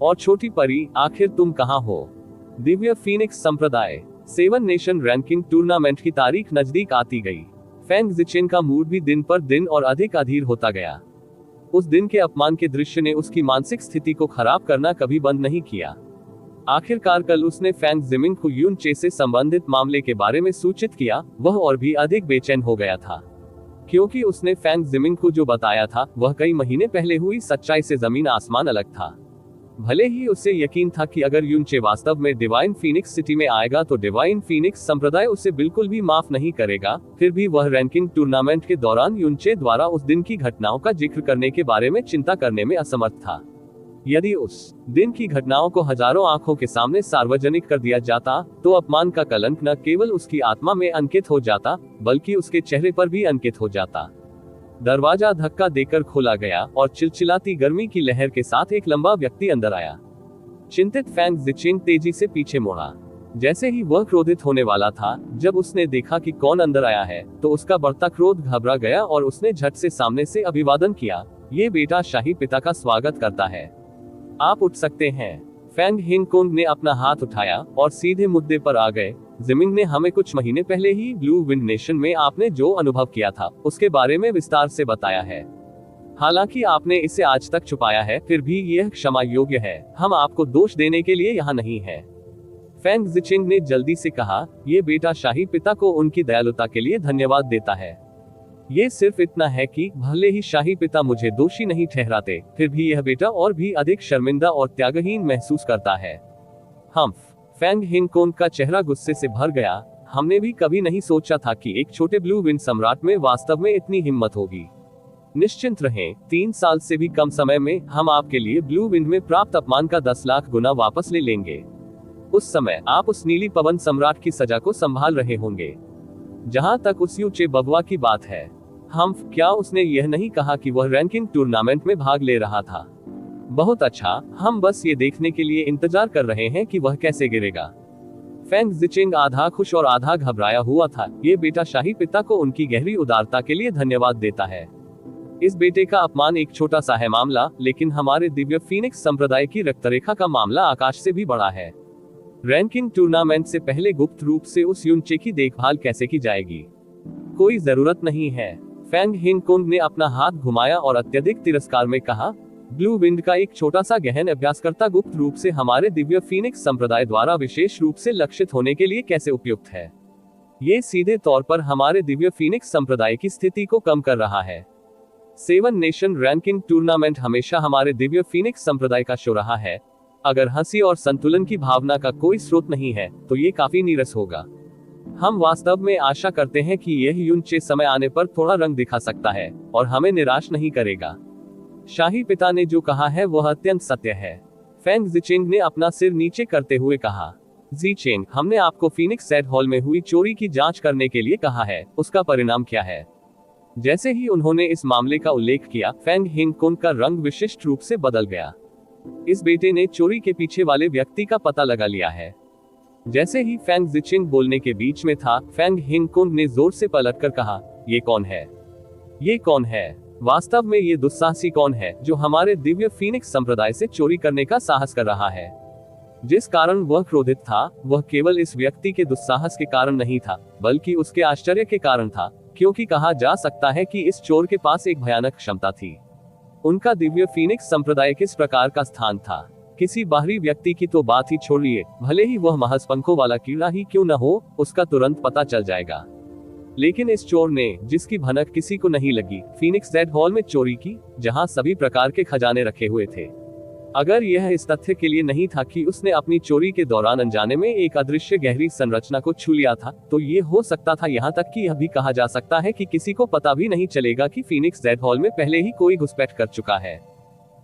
और छोटी परी, आखिर तुम कहाँ हो? दिव्य फीनिक्स संप्रदाय 7 नेशन रैंकिंग टूर्नामेंट की तारीख नजदीक आती गई। फैंग जिचेन का मूड भी दिन पर दिन और अधिक अधीर होता गया। उस दिन के अपमान के दृश्य ने उसकी मानसिक स्थिति को खराब करना कभी बंद नहीं किया। आखिरकार कल उसने फैंग जिमिंग को यून चे से संबंधित मामले के बारे में सूचित किया। वह और भी अधिक बेचैन हो गया था, क्योंकि उसने फैंग जिमिंग को जो बताया था वह कई महीने पहले हुई सच्चाई से जमीन आसमान अलग था। भले ही उसे यकीन था कि अगर यून चे वास्तव में डिवाइन फीनिक्स सिटी में आएगा तो डिवाइन फीनिक्स संप्रदाय उसे बिल्कुल भी माफ नहीं करेगा, फिर भी वह रैंकिंग टूर्नामेंट के दौरान यून चे द्वारा उस दिन की घटनाओं का जिक्र करने के बारे में चिंता करने में असमर्थ था। यदि उस दिन की घटनाओं को हजारों आंखों के सामने सार्वजनिक कर दिया जाता तो अपमान का कलंक न केवल उसकी आत्मा में अंकित हो जाता, बल्कि उसके चेहरे पर भी अंकित हो जाता। दरवाजा धक्का देकर खोला गया और चिलचिलाती गर्मी की लहर के साथ एक लंबा व्यक्ति अंदर आया। चिंतित फैंग जिचिंग तेजी से पीछे मुड़ा। जैसे ही वह क्रोधित होने वाला था, जब उसने देखा कि कौन अंदर आया है, तो उसका बढ़ता क्रोध घबरा गया और उसने झट से सामने से अभिवादन किया। ये बेटा शाही पिता का स्वागत करता है, आप उठ सकते हैं। फैंग हिंगकोंग ने अपना हाथ उठाया और सीधे मुद्दे पर आ गए। जिमिंग ने हमें कुछ महीने पहले ही ब्लू विंड नेशन में आपने जो अनुभव किया था उसके बारे में विस्तार से बताया है। हालांकि आपने इसे आज तक छुपाया है, फिर भी यह क्षमा योग्य है। हम आपको दोष देने के लिए यहाँ नहीं है। फैंग जिचिंग ने जल्दी से कहा, ये बेटा शाही पिता को उनकी दयालुता के लिए धन्यवाद देता है। ये सिर्फ इतना है कि भले ही शाही पिता मुझे दोषी नहीं ठहराते, फिर भी यह बेटा और भी अधिक शर्मिंदा और त्यागहीन महसूस करता है। फैंग हिंगकोंग का चेहरा गुस्से से भर गया। हमने भी कभी नहीं सोचा था कि एक छोटे ब्लू विंड सम्राट में वास्तव में इतनी हिम्मत होगी। निश्चिंत रहें, 3 साल से भी कम समय में हम आपके लिए ब्लू विंड में प्राप्त अपमान का 10 लाख गुना वापस ले लेंगे। उस समय आप उस नीली पवन सम्राट की सजा को संभाल रहे होंगे। जहां तक उस यूचे बबुआ की बात है, क्या उसने यह नहीं कहा कि वह रैंकिंग टूर्नामेंट में भाग ले रहा था? बहुत अच्छा, हम बस ये देखने के लिए इंतजार कर रहे हैं कि वह कैसे गिरेगा। फैंग जिचिंग आधा खुश और आधा घबराया हुआ था। ये बेटा शाही पिता को उनकी गहरी उदारता के लिए धन्यवाद देता है। इस बेटे का अपमान एक छोटा सा है मामला, लेकिन हमारे दिव्य फीनिक्स संप्रदाय की रक्तरेखा का मामला आकाश से भी बड़ा है। रैंकिंग टूर्नामेंट से पहले गुप्त रूप से उस यूनचे की देखभाल कैसे की जाएगी? कोई जरूरत नहीं है। फैंग हिंगकोंग ने अपना हाथ घुमाया और अत्यधिक तिरस्कार में कहा, ब्लू विंड का एक छोटा सा गहन अभ्यासकर्ता गुप्त रूप से हमारे दिव्य फीनिक्स संप्रदाय द्वारा विशेष रूप से लक्षित होने के लिए कैसे उपयुक्त है? ये सीधे तौर पर हमारे दिव्य फीनिक्स संप्रदाय की स्थिति को कम कर रहा है। 7 नेशन रैंकिंग टूर्नामेंट हमेशा हमारे दिव्य फीनिक्स संप्रदाय का शो रहा है। अगर हंसी और संतुलन की भावना का कोई स्रोत नहीं है, तो ये काफी नीरस होगा। हम वास्तव में आशा करते हैं कि यह यूनचे समय आने पर थोड़ा रंग दिखा सकता है और हमें निराश नहीं करेगा। शाही पिता ने जो कहा है वह अत्यंत सत्य है। फैंग जिचिंग ने अपना सिर नीचे करते हुए कहा, जिचिंग, हमने आपको फीनिक्स सेड हॉल में हुई चोरी की जांच करने के लिए कहा है, उसका परिणाम क्या है? जैसे ही उन्होंने इस मामले का उल्लेख किया, फैंग हिंगकोंग का रंग विशिष्ट रूप से बदल गया। इस बेटे ने चोरी के पीछे वाले व्यक्ति का पता लगा लिया है। जैसे ही फैंग जिचिंग बोलने के बीच में था, फैंग हिंगकोंग ने जोर से पलटकर कहा, ये कौन है? ये कौन है? वास्तव में ये दुस्साहसी कौन है जो हमारे दिव्य फीनिक्स संप्रदाय से चोरी करने का साहस कर रहा है? जिस कारण वह क्रोधित था, वह केवल इस व्यक्ति के दुस्साहस के कारण नहीं था, बल्कि उसके आश्चर्य के कारण था, क्योंकि कहा जा सकता है कि इस चोर के पास एक भयानक क्षमता थी। उनका दिव्य फीनिक्स संप्रदाय किस प्रकार का स्थान था, किसी बाहरी व्यक्ति की तो बात ही छोड़िए, भले ही वह महज पंखों वाला कीड़ा ही क्यों न हो, उसका तुरंत पता चल जाएगा। लेकिन इस चोर ने, जिसकी भनक किसी को नहीं लगी, फीनिक्स ज़ेड हॉल में चोरी की, जहां सभी प्रकार के खजाने रखे हुए थे। अगर यह इस तथ्य के लिए नहीं था कि उसने अपनी चोरी के दौरान अनजाने में एक अदृश्य गहरी संरचना को छू लिया था, तो ये हो सकता था, यहाँ तक कि यह भी कहा जा सकता है कि किसी को पता भी नहीं चलेगा कि फीनिक्स ज़ेड हॉल में पहले ही कोई घुसपैठ कर चुका है।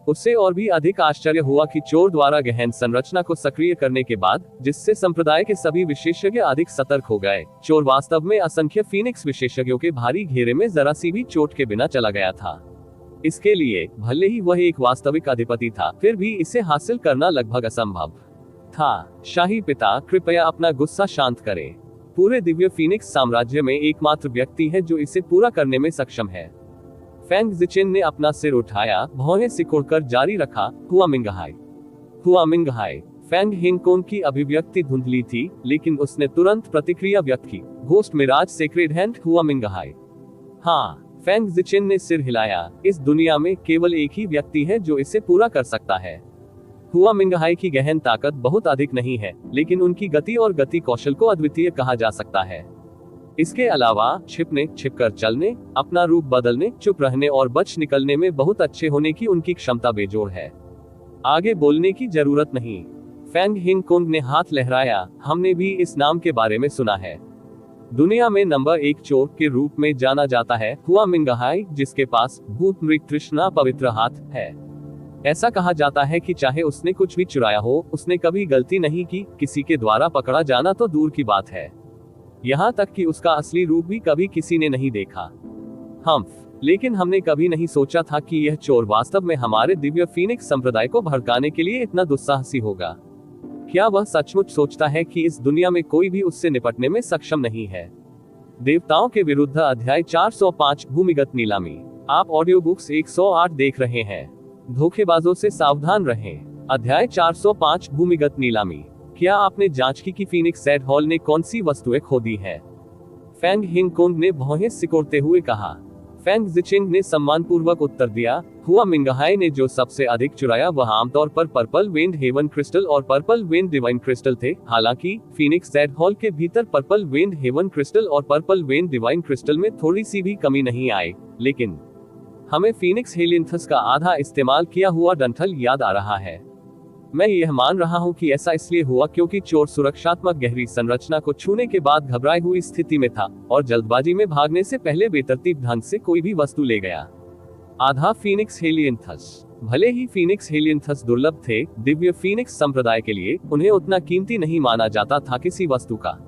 उससे और भी अधिक आश्चर्य हुआ कि चोर द्वारा गहन संरचना को सक्रिय करने के बाद, जिससे संप्रदाय के सभी विशेषज्ञ अधिक सतर्क हो गए, चोर वास्तव में असंख्य फीनिक्स विशेषज्ञों के भारी घेरे में जरा सी भी चोट के बिना चला गया था। इसके लिए भले ही वह एक वास्तविक अधिपति था, फिर भी इसे हासिल करना लगभग असंभव था। शाही पिता, कृपया अपना गुस्सा शांत करें। पूरे दिव्य फीनिक्स साम्राज्य में एकमात्र व्यक्ति है जो इसे पूरा करने में सक्षम है। फेंग ज़िचिन ने अपना सिर उठाया, भौहें सिकुड़कर जारी रखा, हुआ मिंगहाई, हुआ मिंगहाई। फेंग हिंगकोंग की अभिव्यक्ति धुंधली थी, लेकिन उसने तुरंत प्रतिक्रिया व्यक्त की, घोस्ट मिराज सेक्रेड हैंड, हुआ मिंगहाई। हाँ, फेंग ज़िचिन ने सिर हिलाया, इस दुनिया में केवल एक ही व्यक्ति है जो इसे पूरा कर सकता है। हुआ मिंगहाई की गहन ताकत बहुत अधिक नहीं है, लेकिन उनकी गति और गति कौशल को अद्वितीय कहा जा सकता है। इसके अलावा छिपने, छिपकर चलने, अपना रूप बदलने, चुप रहने और बच निकलने में बहुत अच्छे होने की उनकी क्षमता बेजोड़ है। आगे बोलने की जरूरत नहीं। फेंग हिंगकोंग ने हाथ लहराया, हमने भी इस नाम के बारे में सुना है। दुनिया में नंबर 1 चोर के रूप में जाना जाता है हुआ मिंगहाई, जिसके पास भूत मृग तृष्णा पवित्र हाथ है। ऐसा कहा जाता है कि चाहे उसने कुछ भी चुराया हो, उसने कभी गलती नहीं की, किसी के द्वारा पकड़ा जाना तो दूर की बात है। यहाँ तक कि उसका असली रूप भी कभी किसी ने नहीं देखा। लेकिन हमने कभी नहीं सोचा था कि यह चोर वास्तव में हमारे दिव्य फीनिक्स संप्रदाय को भड़काने के लिए इतना दुस्साहसी होगा। क्या वह सचमुच सोचता है कि इस दुनिया में कोई भी उससे निपटने में सक्षम नहीं है? देवताओं के विरुद्ध अध्याय 405 भूमिगत नीलामी। आप ऑडियो बुक्स 108 देख रहे हैं। धोखेबाजों से सावधान रहें। अध्याय 405 भूमिगत नीलामी। क्या आपने जांच की कि फीनिक्स ज़ेड हॉल ने कौन सी वस्तुएं खो दी है? फेंग हिंगकोंग ने भौहें सिकोड़ते हुए कहा। फेंग ज़िचिन ने सम्मानपूर्वक उत्तर दिया, हुआ मिंगहाई ने जो सबसे अधिक चुराया वह आमतौर पर पर्पल वेन्ड हेवन क्रिस्टल और पर्पल वेन्ड डिवाइन क्रिस्टल थे। हालांकि फीनिक्स ज़ेड हॉल के भीतर पर्पल वेन्ड हेवन क्रिस्टल और पर्पल वेन्ड डिवाइन क्रिस्टल में थोड़ी सी भी कमी नहीं आई, लेकिन हमें फीनिक्स हेलियंथस का आधा इस्तेमाल किया हुआ डंठल याद आ रहा है। मैं यह मान रहा हूं कि ऐसा इसलिए हुआ क्योंकि चोर सुरक्षात्मक गहरी संरचना को छूने के बाद घबराई हुई स्थिति में था और जल्दबाजी में भागने से पहले बेतरतीब ढंग से कोई भी वस्तु ले गया। आधा फीनिक्स हेलियंथस। भले ही फीनिक्स हेलियंथस दुर्लभ थे, दिव्य फीनिक्स संप्रदाय के लिए उन्हें उतना कीमती नहीं माना जाता था किसी वस्तु का।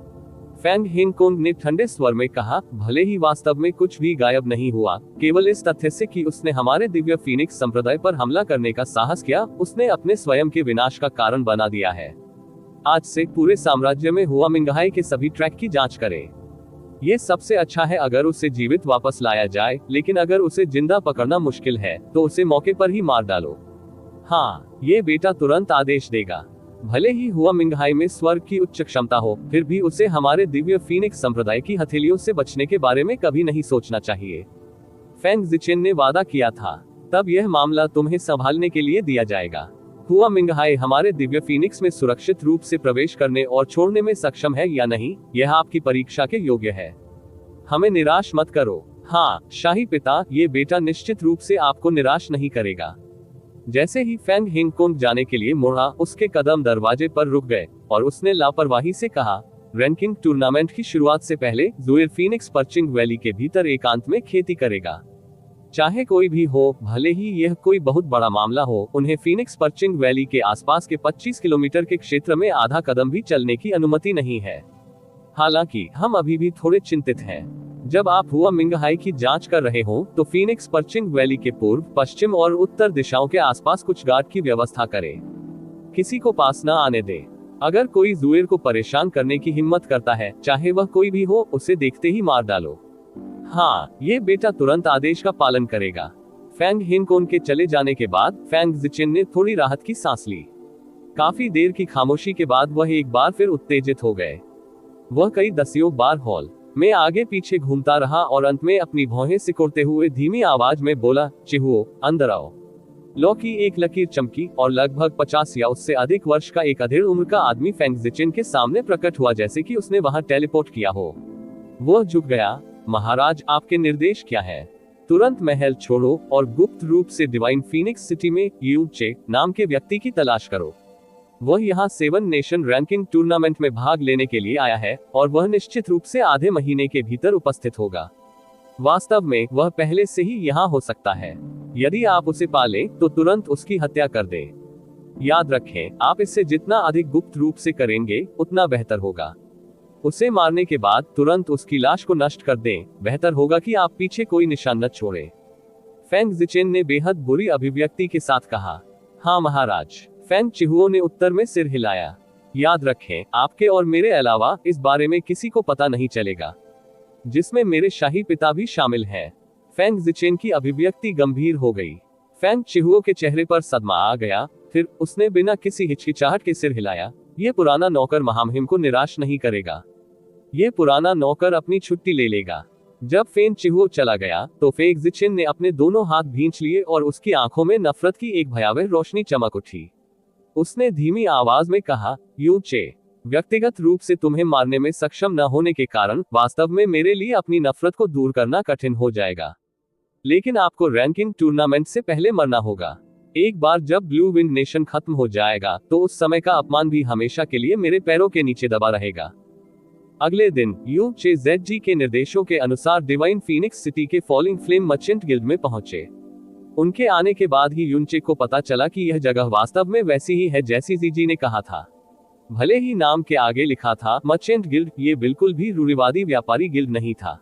फेंग हिंगकोंग ने ठंडे स्वर में कहा, भले ही वास्तव में कुछ भी गायब नहीं हुआ, केवल इस तथ्य से कि उसने हमारे दिव्य फीनिक्स संप्रदाय पर हमला करने का साहस किया, उसने अपने स्वयं के विनाश का कारण बना दिया है। आज से पूरे साम्राज्य में हुआ मिंगहाई के सभी ट्रैक की जांच करें। ये सबसे अच्छा है अगर उसे जीवित वापस लाया जाए, लेकिन अगर उसे जिंदा पकड़ना मुश्किल है तो उसे मौके पर ही मार डालो। हाँ, ये बेटा तुरंत आदेश देगा। भले ही हुआ मिंगहाई में स्वर्ग की उच्च क्षमता हो, फिर भी उसे हमारे दिव्य फीनिक्स संप्रदाय की हथेलियों से बचने के बारे में कभी नहीं सोचना चाहिए। फेंग ज़िचिन ने वादा किया था, तब यह मामला तुम्हें संभालने के लिए दिया जाएगा। हुआ मिंगहाई हमारे दिव्य फीनिक्स में सुरक्षित रूप से प्रवेश करने और छोड़ने में सक्षम है या नहीं, यह आपकी परीक्षा के योग्य है। हमें निराश मत करो। हाँ, शाही पिता, ये बेटा निश्चित रूप से आपको निराश नहीं करेगा। जैसे ही फेंग हिंगकोंग जाने के लिए मुड़ा, उसके कदम दरवाजे पर रुक गए और उसने लापरवाही से कहा, रैंकिंग टूर्नामेंट की शुरुआत से पहले ज़ुइर फीनिक्स पर्चिंग वैली के भीतर एकांत में खेती करेगा। चाहे कोई भी हो, भले ही यह कोई बहुत बड़ा मामला हो, उन्हें फीनिक्स पर्चिंग वैली के आसपास के 25 किलोमीटर के क्षेत्र में आधा कदम भी चलने की अनुमति नहीं है। हालांकि हम अभी भी थोड़े चिंतित हैं। जब आप हुआ मिंगहाई की जांच कर रहे हो, तो फीनिक्स पर्चिंग वैली के पूर्व, पश्चिम और उत्तर दिशाओं के आसपास कुछ गार्ड की व्यवस्था करें। किसी को पास न आने दे। अगर कोई ज़ुइर को परेशान करने की हिम्मत करता है, चाहे वह कोई भी हो, उसे देखते ही मार डालो। हाँ, ये बेटा तुरंत आदेश का पालन करेगा। फेंग हिंगकोंग के चले जाने के बाद फेंग ज़िचिन ने थोड़ी राहत की सांस ली। काफी देर की खामोशी के बाद वह एक बार फिर उत्तेजित हो गए। वह कई दसियों बार हॉल में आगे पीछे घूमता रहा और अंत में अपनी भौहें सिकोड़ते हुए धीमी आवाज में बोला, चिहुओ, अंदर आओ। लॉ की एक लकीर चमकी और लगभग 50 या उससे अधिक वर्ष का एक अधेड़ उम्र का आदमी फेंग जिचिन के सामने प्रकट हुआ, जैसे कि उसने वहां टेलीपोर्ट किया हो। वह झुक गया। महाराज, आपके निर्देश क्या है? तुरंत महल छोड़ो और गुप्त रूप से डिवाइन फीनिक्स सिटी में यू चे नाम के व्यक्ति की तलाश करो। वह यहाँ 7 नेशन रैंकिंग टूर्नामेंट में भाग लेने के लिए आया है और वह निश्चित रूप से आधे महीने के भीतर उपस्थित होगा। वास्तव में वह पहले से ही यहाँ हो सकता है। यदि आप उसे पालें तो तुरंत उसकी हत्या कर दें। याद रखें, आप इससे जितना अधिक गुप्त रूप से करेंगे उतना बेहतर होगा। उसे मारने के बाद तुरंत उसकी लाश को नष्ट कर दें। बेहतर होगा कि आप पीछे कोई निशान न छोड़ें। फेंग जिचेन ने बेहद बुरी अभिव्यक्ति के साथ कहा। हाँ महाराज, फेंग चिहुओ ने उत्तर में सिर हिलाया। याद रखें, आपके और मेरे अलावा इस बारे में किसी को पता नहीं चलेगा, जिसमें मेरे शाही पिता भी शामिल हैं। फेंग जिचेन की अभिव्यक्ति गंभीर हो गई। फेंग चिहुओ के चेहरे पर सदमा आ गया। फिर उसने बिना किसी हिचकिचाहट के सिर हिलाया। ये पुराना नौकर महामहिम को निराश नहीं करेगा। ये पुराना नौकर अपनी छुट्टी ले लेगा। जब फेंग चिहुओ चला गया तो फेंग जिचेन ने अपने दोनों हाथ भींच लिए और उसकी आंखों में नफरत की एक भयावह रोशनी चमक उठी। उसने धीमी आवाज में कहा, यू चे, व्यक्तिगत रूप से तुम्हें मारने में सक्षम न होने के कारण वास्तव में मेरे लिए अपनी नफरत को दूर करना कठिन हो जाएगा, लेकिन आपको रैंकिंग टूर्नामेंट से पहले मरना होगा। एक बार जब ब्लू विंड नेशन खत्म हो जाएगा तो उस समय का अपमान भी हमेशा के लिए मेरे पैरों के नीचे दबा रहेगा। अगले दिन यू चे जेड के निर्देशों के अनुसार डिवाइन फीनिक्स सिटी के फॉलिंग फ्लेम मर्चेंट गिल्ड में पहुंचे। उनके आने के बाद ही युनचे को पता चला कि यह जगह वास्तव में वैसी ही है जैसी जीजी ने कहा था। भले ही नाम के आगे लिखा था मर्चेंट गिल्ड, ये बिल्कुल भी रूढ़िवादी व्यापारी गिल्ड नहीं था।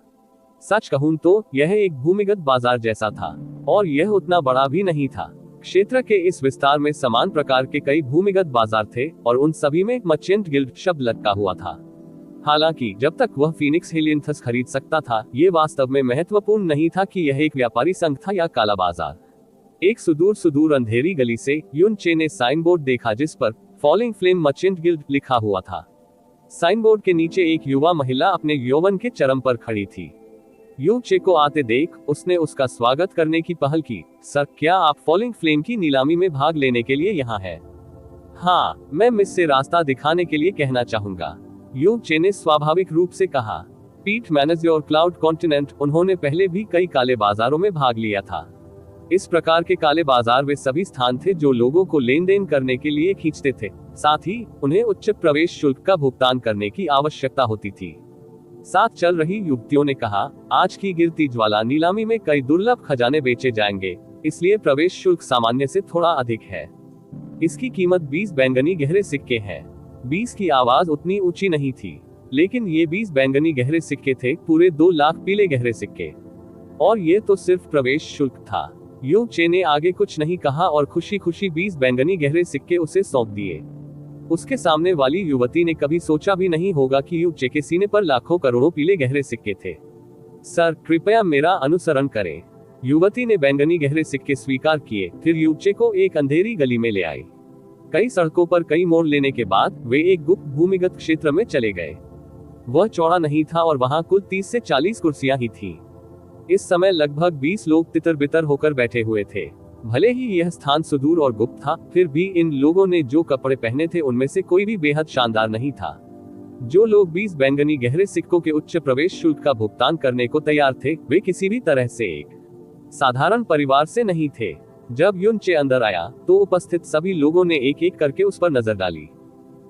सच कहूं तो यह एक भूमिगत बाजार जैसा था और यह उतना बड़ा भी नहीं था। क्षेत्र के इस विस्तार में समान प्रकार के कई भूमिगत बाजार थे और उन सभी में मर्चेंट गिल्ड शब्द लटका हुआ था। हालांकि जब तक वह फीनिक्स हेलियंथस खरीद सकता था, ये वास्तव में महत्वपूर्ण नहीं था कि यह एक व्यापारी संघ था या काला बाजार। एक सुदूर अंधेरी गली से युन चे ने साइन बोर्ड देखा जिस पर फॉलिंग फ्लेम मर्चेंट गिल्ड लिखा हुआ था। साइन बोर्ड के नीचे एक युवा महिला अपने यौवन के चरम पर खड़ी थी। यू चे को आते देख उसने उसका स्वागत करने की पहल की। सर, क्या आप फॉलिंग फ्लेम की नीलामी में भाग लेने के लिए यहाँ हैं? हाँ, मैं मिस से रास्ता दिखाने के लिए कहना चाहूंगा, यू चे ने स्वाभाविक रूप से कहा। पीट मैनेजर और क्लाउड कॉन्टिनेंट, उन्होंने पहले भी कई काले बाजारों में भाग लिया था। इस प्रकार के काले बाजार वे सभी स्थान थे जो लोगों को लेन देन करने के लिए खींचते थे, साथ ही उन्हें उच्च प्रवेश शुल्क का भुगतान करने की आवश्यकता होती थी। साथ चल रही युवतियों ने कहा, आज की गिरती ज्वाला नीलामी में कई दुर्लभ खजाने बेचे जाएंगे, इसलिए प्रवेश शुल्क सामान्य से थोड़ा अधिक है। इसकी कीमत 20 बैंगनी गहरे सिक्के हैं। 20 की आवाज उतनी ऊंची नहीं थी, लेकिन ये 20 बैंगनी गहरे सिक्के थे, पूरे 2 लाख पीले गहरे सिक्के। और ये तो सिर्फ प्रवेश शुल्क था। यू चे ने आगे कुछ नहीं कहा और खुशी खुशी 20 बैंगनी गहरे सिक्के उसे सौंप दिए। उसके सामने वाली युवती ने कभी सोचा भी नहीं होगा कि यू चे के सीने पर लाखों करोड़ों पीले गहरे सिक्के थे। सर, कृपया मेरा अनुसरण करें। युवती ने बैंगनी गहरे सिक्के स्वीकार किए, फिर यू चे को एक अंधेरी गली में ले आई। कई सड़कों पर कई मोड़ लेने के बाद वे एक गुप्त भूमिगत क्षेत्र में चले गए। वह चौड़ा नहीं था और वहां कुल 30 से 40 कुर्सियां ही थीं। इस समय लगभग 20 लोग तितर बितर होकर बैठे हुए थे। भले ही यह स्थान सुदूर और गुप्त था, फिर भी इन लोगों ने जो कपड़े पहने थे उनमें से कोई भी बेहद शानदार नहीं था। जो लोग 20 बैंगनी गहरे सिक्कों के उच्च प्रवेश शुल्क का भुगतान करने को तैयार थे, वे किसी भी तरह से एक साधारण परिवार से नहीं थे। जब युन चे अंदर आया तो उपस्थित सभी लोगों ने एक एक करके उस पर नजर डाली।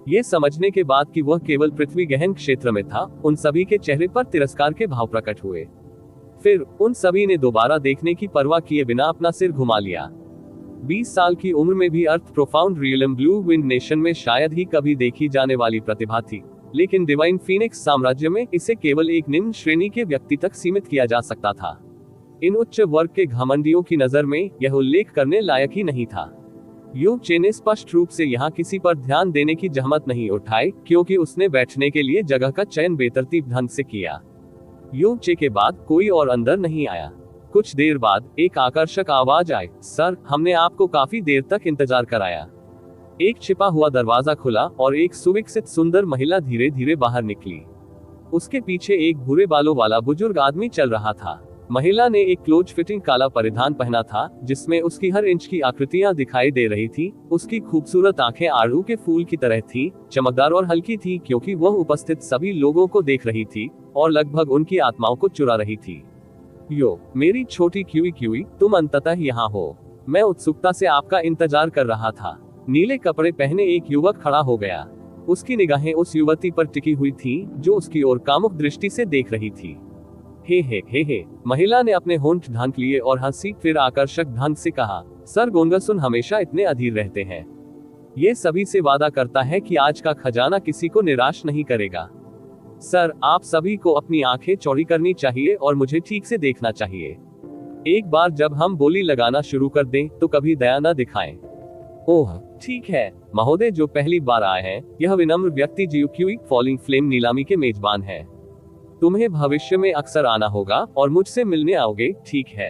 ये समझने के बाद कि वह केवल पृथ्वी गहन क्षेत्र में था, उन सभी के चेहरे पर तिरस्कार के भाव प्रकट हुए। फिर उन सभी ने दोबारा देखने की परवाह किए बिना अपना सिर घुमा लिया। 20 साल की उम्र में भी earth profound realm blue wind nation में शायद ही कभी देखी जाने वाली प्रतिभा थी, लेकिन डिवाइन फीनिक्स साम्राज्य में इसे केवल एक निम्न श्रेणी के व्यक्ति तक सीमित किया जा सकता था। इन उच्च वर्ग के घमंडियों की नजर में यह उल्लेख करने लायक ही नहीं था। यू चे ने स्पष्ट रूप से यहाँ किसी पर ध्यान देने की जहमत नहीं उठाई, क्योंकि उसने बैठने के लिए जगह का चयन बेतरतीब ढंग से किया। यू चे के बाद कोई और अंदर नहीं आया। कुछ देर बाद एक आकर्षक आवाज आई, सर, हमने आपको काफी देर तक इंतजार कराया। एक छिपा हुआ दरवाजा खुला और एक सुविकसित सुंदर महिला धीरे धीरे बाहर निकली। उसके पीछे एक भूरे बालों वाला बुजुर्ग आदमी चल रहा था। महिला ने एक क्लोज फिटिंग काला परिधान पहना था, जिसमें उसकी हर इंच की आकृतियां दिखाई दे रही थी। उसकी खूबसूरत आंखें आड़ू के फूल की तरह थी, चमकदार और हल्की थी, क्योंकि वह उपस्थित सभी लोगों को देख रही थी और लगभग उनकी आत्माओं को चुरा रही थी। यो, मेरी छोटी क्यूई क्यूई, तुम अंततः यहाँ हो। मैं उत्सुकता से आपका इंतजार कर रहा था। नीले कपड़े पहने एक युवक खड़ा हो गया। उसकी निगाहें उस युवती पर टिकी हुई थी, जो उसकी ओर कामुक दृष्टि से देख रही थी। हे। महिला ने अपने होंठ ढांक लिए और हंसी, फिर आकर्षक ढंग से कहा, सर गोंगसुन हमेशा इतने अधीर रहते हैं। ये सभी से वादा करता है कि आज का खजाना किसी को निराश नहीं करेगा। सर, आप सभी को अपनी आंखें चौड़ी करनी चाहिए और मुझे ठीक से देखना चाहिए। एक बार जब हम बोली लगाना शुरू कर दें तो कभी दया न दिखाएं। ओह ठीक है महोदय, जो पहली बार आए हैं, यह विनम्र व्यक्ति जियोक्यूई फॉलिंग फ्लेम नीलामी के मेजबान है। तुम्हें भविष्य में अक्सर आना होगा और मुझसे मिलने आओगे, ठीक है।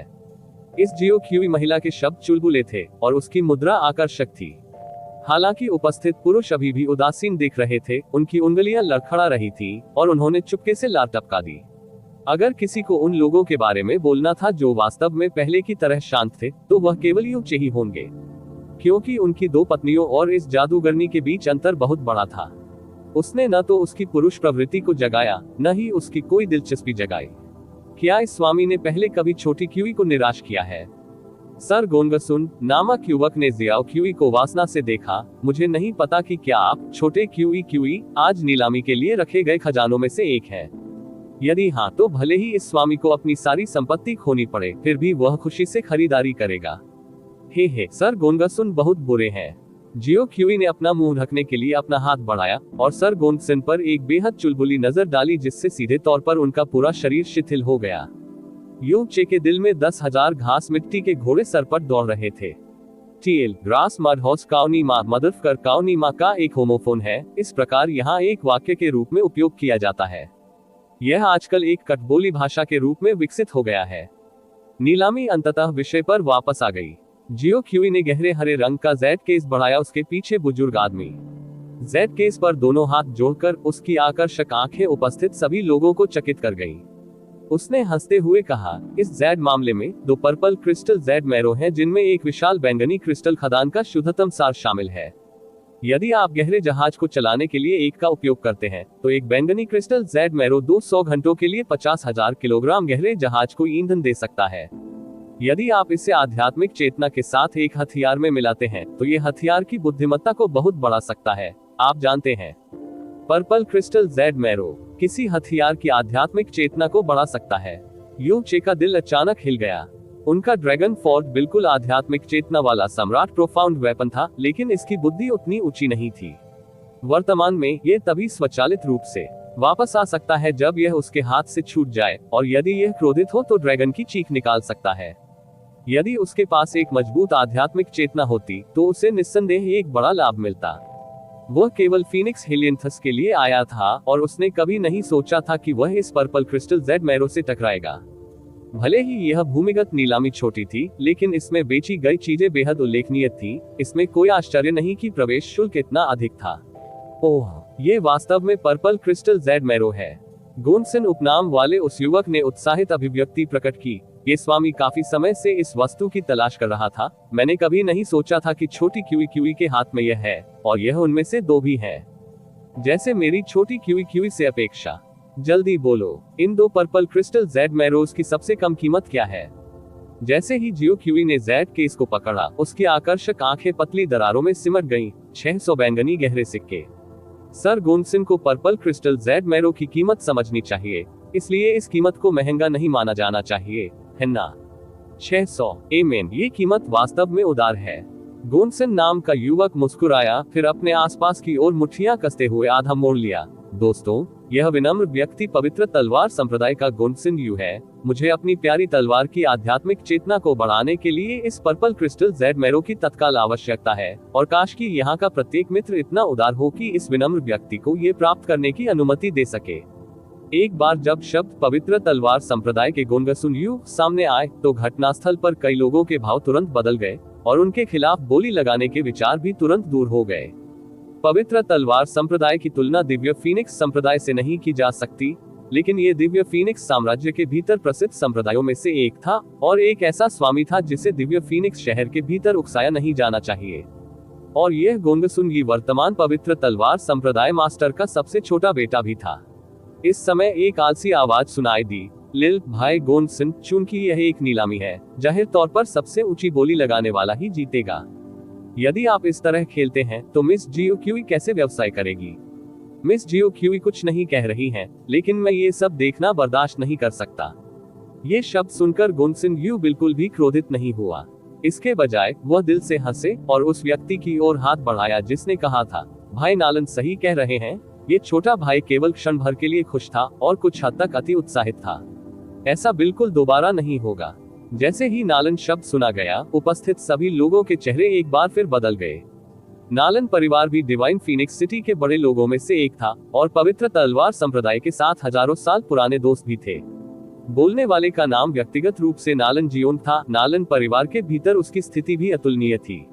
इस जियोक्यूई महिला के शब्द चुलबुले थे और उसकी मुद्रा आकर्षक थी। हालांकि उपस्थित पुरुष अभी भी उदासीन दिख रहे थे, उनकी उंगलियां लड़खड़ा रही थी और उन्होंने चुपके से लार टपका दी। अगर किसी को उन लोगों के बारे में बोलना था जो वास्तव में पहले की तरह शांत थे, तो वह केवल यूचे ही होंगे, क्योंकि उनकी दो पत्नियों और इस जादूगरनी के बीच अंतर बहुत बड़ा था। उसने न तो उसकी पुरुष प्रवृत्ति को जगाया, न ही उसकी कोई दिलचस्पी जगाई। क्या इस स्वामी ने पहले कभी छोटी क्यूई को निराश किया है? सर गोंगसुन नामक युवक ने जियाओ क्यूई को वासना से देखा। मुझे नहीं पता कि क्या आप छोटे क्यूई आज नीलामी के लिए रखे गए खजानों में से एक है। यदि हाँ, तो भले ही इस स्वामी को अपनी सारी संपत्ति खोनी पड़े, फिर भी वह खुशी से खरीदारी करेगा। हे सर गोंगसुन बहुत बुरे हैं। जियो क्यूई ने अपना मुंह ढकने के लिए अपना हाथ बढ़ाया और सर गोंगसन पर एक बेहद चुलबुली नजर डाली, जिससे सीधे तौर पर उनका पूरा शरीर शिथिल हो गया। यू चे के दिल में 10,000 घास मिट्टी के घोड़े सर पर दौड़ रहे थे। टीएल ग्रास मड हाउस काउनीमा मदरफकर काउनीमा का एक होमोफोन है। इस प्रकार यहाँ एक वाक्य के रूप में उपयोग किया जाता है। यह आजकल एक कटबोली भाषा के रूप में विकसित हो गया है। नीलामी अंततः विषय पर वापस आ गई। जियो क्यूई ने गहरे हरे रंग का जेड केस बढ़ाया। उसके पीछे बुजुर्ग आदमी जेड केस पर दोनों हाथ जोड़कर उसकी आकर्षक आंखें उपस्थित सभी लोगों को चकित कर गईं। उसने हंसते हुए कहा, इस जेड मामले में 2 पर्पल क्रिस्टल जेड मैरो हैं, जिनमें एक विशाल बैंगनी क्रिस्टल खदान का शुद्धतम सार शामिल है। यदि आप गहरे जहाज को चलाने के लिए एक का उपयोग करते हैं, तो एक बैंगनी क्रिस्टल जेड मैरो 200 घंटों के लिए 50,000 किलोग्राम गहरे जहाज को ईंधन दे सकता है। यदि आप इसे आध्यात्मिक चेतना के साथ एक हथियार में मिलाते हैं, तो ये हथियार की बुद्धिमत्ता को बहुत बढ़ा सकता है। आप जानते हैं, पर्पल क्रिस्टल जेड मैरो किसी हथियार की आध्यात्मिक चेतना को बढ़ा सकता है। यू चे का दिल अचानक हिल गया। उनका ड्रैगन फोर्ट बिल्कुल आध्यात्मिक चेतना वाला सम्राट प्रोफाउंड वेपन था, लेकिन इसकी बुद्धि उतनी ऊंची नहीं थी। वर्तमान में यह तभी स्वचालित रूप से वापस आ सकता है जब यह उसके हाथ से छूट जाए, और यदि यह क्रोधित हो तो ड्रैगन की चीख निकाल सकता है। यदि उसके पास एक मजबूत आध्यात्मिक चेतना होती, तो उसे निस्संदेह एक बड़ा लाभ मिलता। वह केवल फीनिक्स हेलियंथस के लिए आया था और उसने कभी नहीं सोचा था कि वह इस पर्पल क्रिस्टल जेड मैरो से टकराएगा। भले ही यह भूमिगत नीलामी छोटी थी, लेकिन इसमें बेची गई चीजें बेहद उल्लेखनीय थी। इसमें कोई आश्चर्य नहीं कि प्रवेश शुल्क इतना अधिक था। ओह, ये वास्तव में पर्पल क्रिस्टल जेड मैरो है। गोंसन उपनाम वाले उस युवक ने उत्साहित अभिव्यक्ति प्रकट की। ये स्वामी काफी समय से इस वस्तु की तलाश कर रहा था। मैंने कभी नहीं सोचा था कि छोटी क्यूई के हाथ में यह है, और यह उनमें से 2 भी है, जैसे मेरी छोटी क्यूई से अपेक्षा। जल्दी बोलो, इन 2 पर्पल क्रिस्टल जेड मैरोज की सबसे कम कीमत क्या है? जैसे ही जियो क्यूई ने जेड केस को पकड़ा, उसकी आकर्षक आंखें पतली दरारों में सिमट गईं। 600 बैंगनी गहरे सिक्के। सर गोंसन को पर्पल क्रिस्टल जेड मैरो की कीमत समझनी चाहिए, इसलिए इस कीमत को महंगा नहीं माना जाना चाहिए, है ना? 600 एमेन, ये कीमत वास्तव में उदार है। गोंसन नाम का युवक मुस्कुराया, फिर अपने आसपास की ओर मुट्ठियां कसते हुए आधा मोड़ लिया। दोस्तों, यह विनम्र व्यक्ति पवित्र तलवार संप्रदाय का गोंसन यू है। मुझे अपनी प्यारी तलवार की आध्यात्मिक चेतना को बढ़ाने के लिए इस पर्पल क्रिस्टल जेड मैरो की तत्काल आवश्यकता है, और काश कि यहाँ का प्रत्येक मित्र इतना उदार हो कि इस विनम्र व्यक्ति को ये प्राप्त करने की अनुमति दे सके। एक बार जब शब्द पवित्र तलवार संप्रदाय के गोंगसुन यू सामने आए, तो घटनास्थल पर कई लोगों के भाव तुरंत बदल गए। और उनके खिलाफ बोली लगाने के विचार भी तुरंत दूर हो गए। पवित्र तलवार संप्रदाय की तुलना दिव्य फीनिक्स संप्रदाय से नहीं की जा सकती, लेकिन ये दिव्य फीनिक्स साम्राज्य के भीतर प्रसिद्ध संप्रदायों में से एक था और एक ऐसा स्वामी था जिसे दिव्य फीनिक्स शहर के भीतर उकसाया नहीं जाना चाहिए। और यह गोंगसुनगी वर्तमान पवित्र तलवार संप्रदाय मास्टर का सबसे छोटा बेटा भी था। इस समय एक आलसी आवाज सुनाई दी, लिल भाई गोंगसन, चूंकि यह एक नीलामी है, जाहिर तौर पर सबसे ऊंची बोली लगाने वाला ही जीतेगा। यदि आप इस तरह खेलते हैं तो मिस जियो क्यूई कैसे व्यवसाय करेगी? मिस जियो क्यूई कुछ नहीं कह रही हैं, लेकिन मैं ये सब देखना बर्दाश्त नहीं कर सकता। ये शब्द सुनकर गोंगसन यू बिल्कुल भी क्रोधित नहीं हुआ। इसके बजाय वह दिल से हंसे और उस व्यक्ति की ओर हाथ बढ़ाया जिसने कहा था, भाई नालन सही कह रहे हैं। ये छोटा भाई केवल क्षण भर के लिए खुश था और कुछ हद तक अति उत्साहित था। ऐसा बिल्कुल दोबारा नहीं होगा। जैसे ही नालन शब्द सुना गया, उपस्थित सभी लोगों के चेहरे एक बार फिर बदल गए। नालन परिवार भी डिवाइन फीनिक्स सिटी के बड़े लोगों में से एक था और पवित्र तलवार संप्रदाय के साथ हजारों साल पुराने दोस्त भी थे। बोलने वाले का नाम व्यक्तिगत रूप से नालन जियोंग था। नालन परिवार के भीतर उसकी स्थिति भी अतुलनीय थी।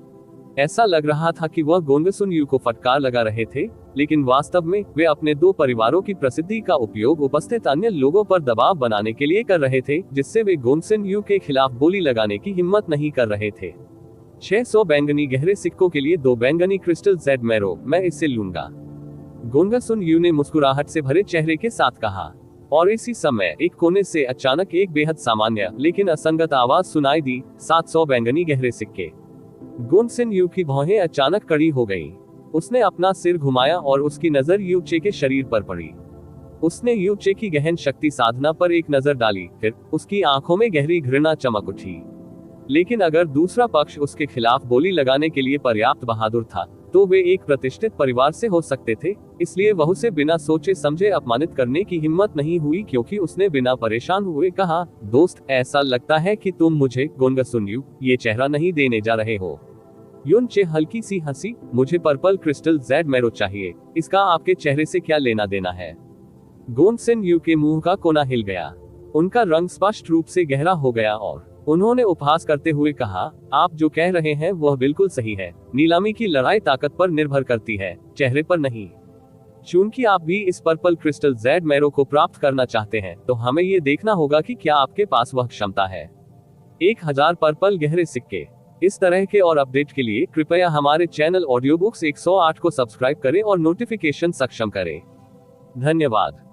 ऐसा लग रहा था कि वह गोंगसुन यू को फटकार लगा रहे थे, लेकिन वास्तव में वे अपने दो परिवारों की प्रसिद्धि का उपयोग उपस्थित अन्य लोगों पर दबाव बनाने के लिए कर रहे थे, जिससे वे गोंगसुन यू के खिलाफ बोली लगाने की हिम्मत नहीं कर रहे थे। 600 बैंगनी गहरे सिक्कों के लिए 2 बैंगनी क्रिस्टल जेड मैरो, मैं इसे लूंगा, गोंगसुन यू ने मुस्कुराहट से भरे चेहरे के साथ कहा। और इसी समय एक कोने से अचानक एक बेहद सामान्य लेकिन असंगत आवाज सुनाई दी, 700 बैंगनी गहरे सिक्के। गोंगसुन यू की भौहें अचानक कड़ी हो गईं। उसने अपना सिर घुमाया और उसकी नजर यू चे के शरीर पर पड़ी। उसने यू चे की गहन शक्ति साधना पर एक नजर डाली, फिर उसकी आंखों में गहरी घृणा चमक उठी। लेकिन अगर दूसरा पक्ष उसके खिलाफ बोली लगाने के लिए पर्याप्त बहादुर था, तो वे एक प्रतिष्ठित परिवार से हो सकते थे। इसलिए वह उसे बिना सोचे समझे अपमानित करने की हिम्मत नहीं हुई, क्योंकि उसने बिना परेशान हुए कहा, दोस्त, ऐसा लगता है कि तुम मुझे गोंगसुन यू ये चेहरा नहीं देने जा रहे हो। युन चे हल्की सी हंसी, मुझे पर्पल क्रिस्टल जेड मैरो चाहिए, इसका आपके चेहरे से क्या लेना देना है? गोंगसुन यू के मुंह का कोना हिल गया। उनका रंग स्पष्ट रूप से गहरा हो गया और उन्होंने उपहास करते हुए कहा, आप जो कह रहे हैं वह बिल्कुल सही है। नीलामी की लड़ाई ताकत पर निर्भर करती है, चेहरे पर नहीं। चूंकि आप भी इस पर्पल क्रिस्टल जेड मैरो को प्राप्त करना चाहते हैं, तो हमें ये देखना होगा कि क्या आपके पास वह क्षमता है। 1000 पर्पल गहरे सिक्के। इस तरह के और अपडेट के लिए कृपया हमारे चैनल ऑडियो बुक्स 108 को सब्सक्राइब करें और नोटिफिकेशन सक्षम करें। धन्यवाद।